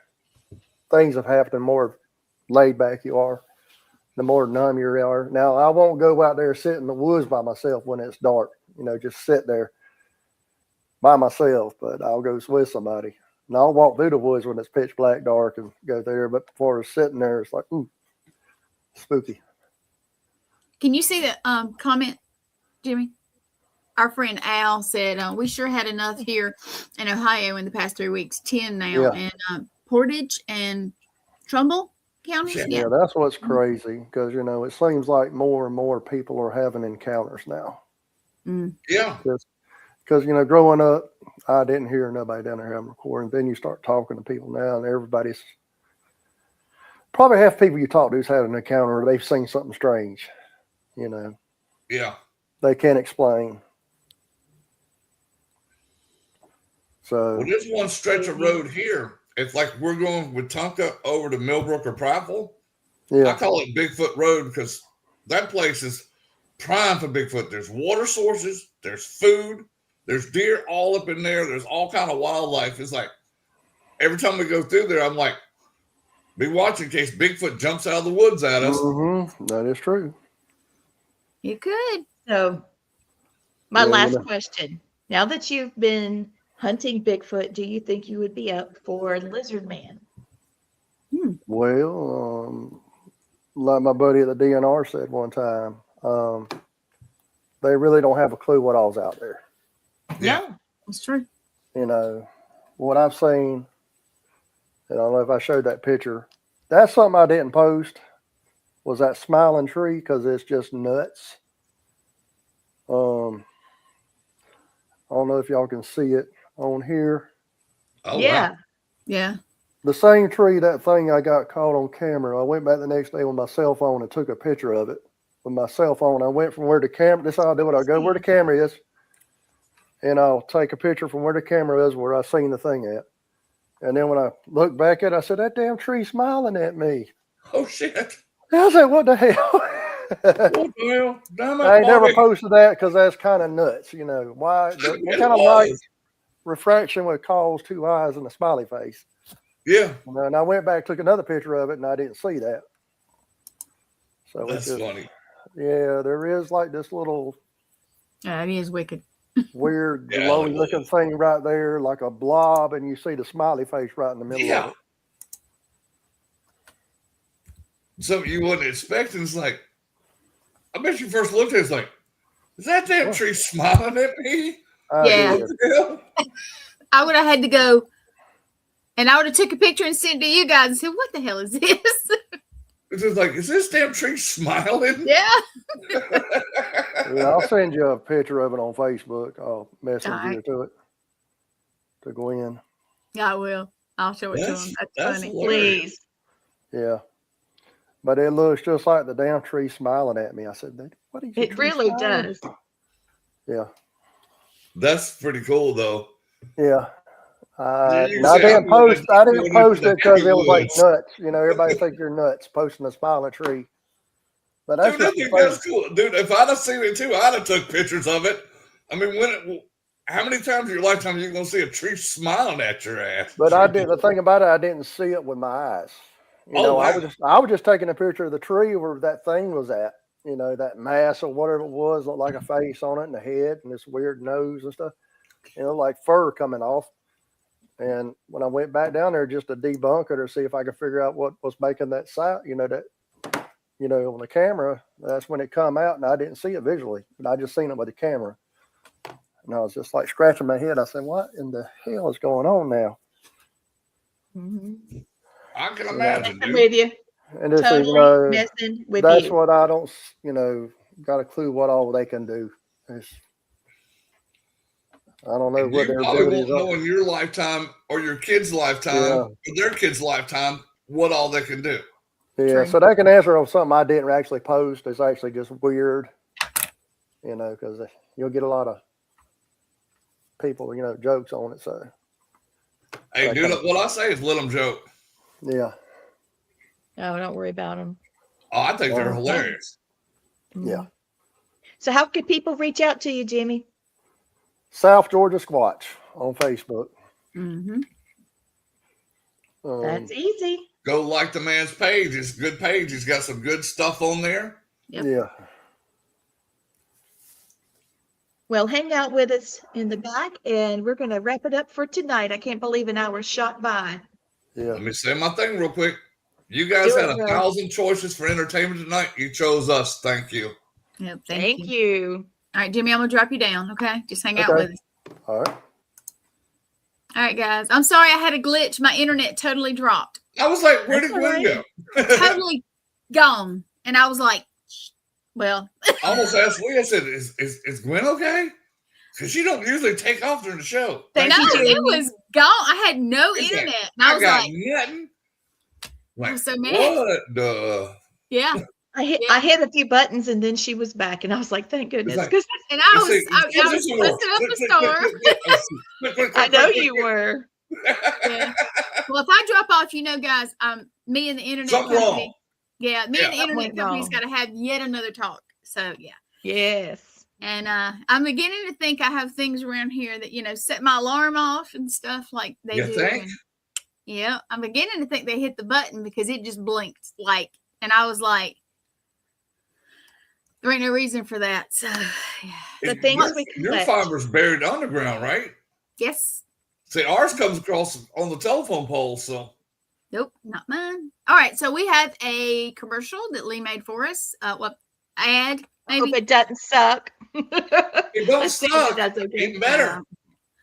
things have happened, the more laid back you are, the more numb you are. Now, I won't go out there, sit in the woods by myself when it's dark, just sit there by myself, but I'll go with somebody. And I'll walk through the woods when it's pitch black dark and go there, but before it's sitting there, it's like, ooh, spooky. Can you see the comment, Jimmy? Our friend Al said, we sure had enough here in Ohio in the past 3 weeks, 10 now, in Portage and Trumbull counties. Yeah, that's what's crazy because, it seems like more and more people are having encounters now. Yeah. Because, growing up, I didn't hear nobody down there having a recording. Then you start talking to people now, and everybody's probably half people you talk to who's had an encounter or they've seen something strange, Yeah. They can't explain. So, Well, there's one stretch of road here. It's like we're going with Tonka over to Millbrook or Prattville. I call it Bigfoot Road because that place is prime for Bigfoot. There's water sources, there's food, there's deer all up in there. There's all kind of wildlife. It's like every time we go through there, I'm like, be watching in case Bigfoot jumps out of the woods at us. That is true. You could. So my last question. Now that you've been hunting Bigfoot, do you think you would be up for Lizard Man? Well, like my buddy at the DNR said one time, they really don't have a clue what all's out there. Yeah. No. That's true. You know, what I've seen, and I don't know if I showed that picture. That's something I didn't post, was that smiling tree, because it's just nuts. I don't know if y'all can see it on here. Oh, Yeah. wow. Yeah. The same tree, that thing I got caught on camera. I went back the next day with my cell phone and took a picture of it with my cell phone. I went from where the camera, this is how I do it. I'll go where the camera is, and I'll take a picture from where the camera is, where I seen the thing at. And then when I looked back at it, I said, that damn tree smiling at me. Oh, shit. I said, what the hell? What the hell? Damn it, I ain't never Bobby. posted that because that's kind of nuts. You know, why? What It kind of light was. refraction would cause two eyes and a smiley face? Yeah. You know, and I went back, took another picture of it, and I didn't see that. So That's it's just, funny. yeah, there is like this little Yeah, it is wicked. weird Yeah, glowing it looking is. thing right there, like a blob, and you see the smiley face right in the middle of Yeah. it. Something you wasn't expecting. It's like, I bet you first looked at it, it's like, is that damn tree smiling at me? I Yeah. did. What the hell? I would have had to go, and I would have took a picture and sent it to you guys and said, "What the hell is this?" It's just like, is this damn tree smiling? Yeah. Yeah, I'll send you a picture of it on Facebook. I'll message you Alright. to it, to Gwen. Yeah, I will. I'll show it to That's- them. That's that's funny. hilarious. Please. Yeah. But it looks just like the damn tree smiling at me. I said, what is your It tree really smiling? does. Yeah. That's pretty cool, though. Yeah. Yeah, you And I see, didn't I'm post. I didn't going post into it because the it was like woods. nuts. You know, everybody think you're nuts posting a smiling tree. But that's Dude, I just think the thing. that's cool. Dude, if I'd have seen it too, I'd have took pictures of it. I mean, how many times in your lifetime are you going to see a tree smiling at your ass? But I did. The thing about it, I didn't see it with my eyes. You Oh, know, wow. I was just taking a picture of the tree where that thing was at. You know, that mass or whatever it was, looked like a face on it and a head and this weird nose and stuff. You know, like fur coming off. And when I went back down there just to debunk it or see if I could figure out what was making that sound, on the camera, that's when it come out, and I didn't see it visually, but I just seen it with the camera. And I was just like scratching my head. I said, what in the hell is going on now? Mm-hmm. I can imagine, Messing dude. with you. And this is, Totally messing with that's you. what I don't, got a clue what all they can do. I don't know And what you their probably abilities won't know are. in your lifetime or your kid's lifetime or their kid's lifetime what all they can do. Yeah, True. so that can answer on something I didn't actually post. It's actually just weird, because you'll get a lot of people, jokes on it. So, Hey, dude, what I say is let them joke. yeah. Oh, don't worry about them. Oh, I think they're hilarious. Yeah. So how can people reach out to you, Jimmy? South Georgia Squatch on Facebook. Mm-hmm. That's easy. Go like the man's page. It's a good page. He's got some good stuff on there. Yep. Yeah. Well, hang out with us in the back, and we're going to wrap it up for tonight. I can't believe an hour shot by. Yeah. Let me say my thing real quick. You guys Do had it, 1,000 choices for entertainment tonight. You chose us. Thank you. Yep. Thank you. All right, Jimmy, I'm gonna drop you down. Okay, just hang out Okay. with us. All right. All right, guys. I'm sorry I had a glitch. My internet totally dropped. I was like, where did That's Gwen go? Totally gone. And I was like, well, I almost asked Lee, I said, is Gwen okay? Because she don't usually take off during the show. no, Thank you, it Jamie. was gone. I had no It's like, internet. And I was got like, nothing. Like, I'm so mad. what the? Yeah. I hit a few buttons, and then she was back, and I was like, "Thank goodness!" like- Because And I was, See, I was busting up the store. I know you were. Yeah. Well, if I drop off, guys, me and the internet Something company. wrong. Yeah, me Yeah. and the internet Something company's wrong. got to have yet another talk. So yeah. Yes. And I'm beginning to think I have things around here that set my alarm off and stuff like they You do. think? And, yeah, I'm beginning to think they hit the button because it just blinked and I was like, there ain't no reason for that. So yeah. The things we Your collect. fiber's buried underground, right? Yes. See, ours comes across on the telephone pole, so. Nope, not mine. All right, so we have a commercial that Lee made for us. Ad, I hope maybe. it doesn't suck. It don't Let's see if it suck. does okay. Even better.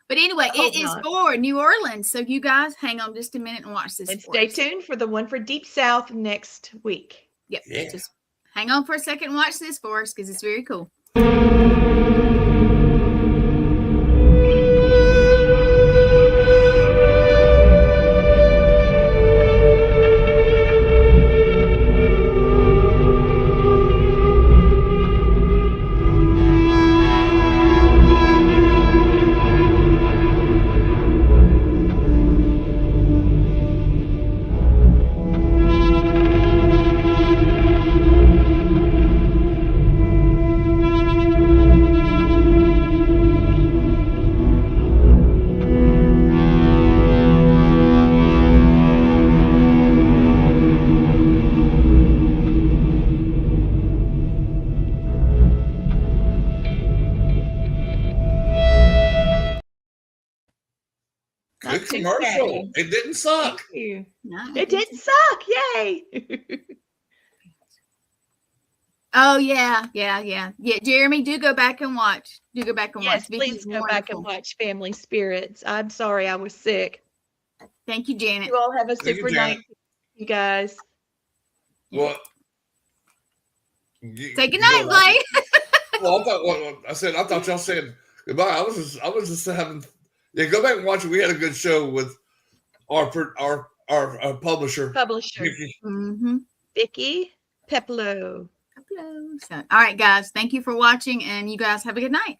But anyway, I hope it is not. for New Orleans. So you guys hang on just a minute and watch this. And for stay us. tuned for the one for Deep South next week. Yep. Yeah. Just hang on for a second and watch this for us because it's very cool. Not Good too commercial. shabby. It didn't suck. Thank you. No, It didn't suck. Yay. Oh yeah. Jeremy, do go back and watch. Yes, watch. please Vicky's go back and wonderful. watch Family Spirits. I'm sorry I was sick. Thank you, Janet. You all have a Thank you, super Janet. night, you guys. Well, Say goodnight, Blaine. Well, I thought y'all said goodbye. I was just having. Yeah, go back and watch it. We had a good show with our publisher, Publisher Vicky. Mm-hmm. Vicky Peplo. So, all right, guys. Thank you for watching, and you guys have a good night.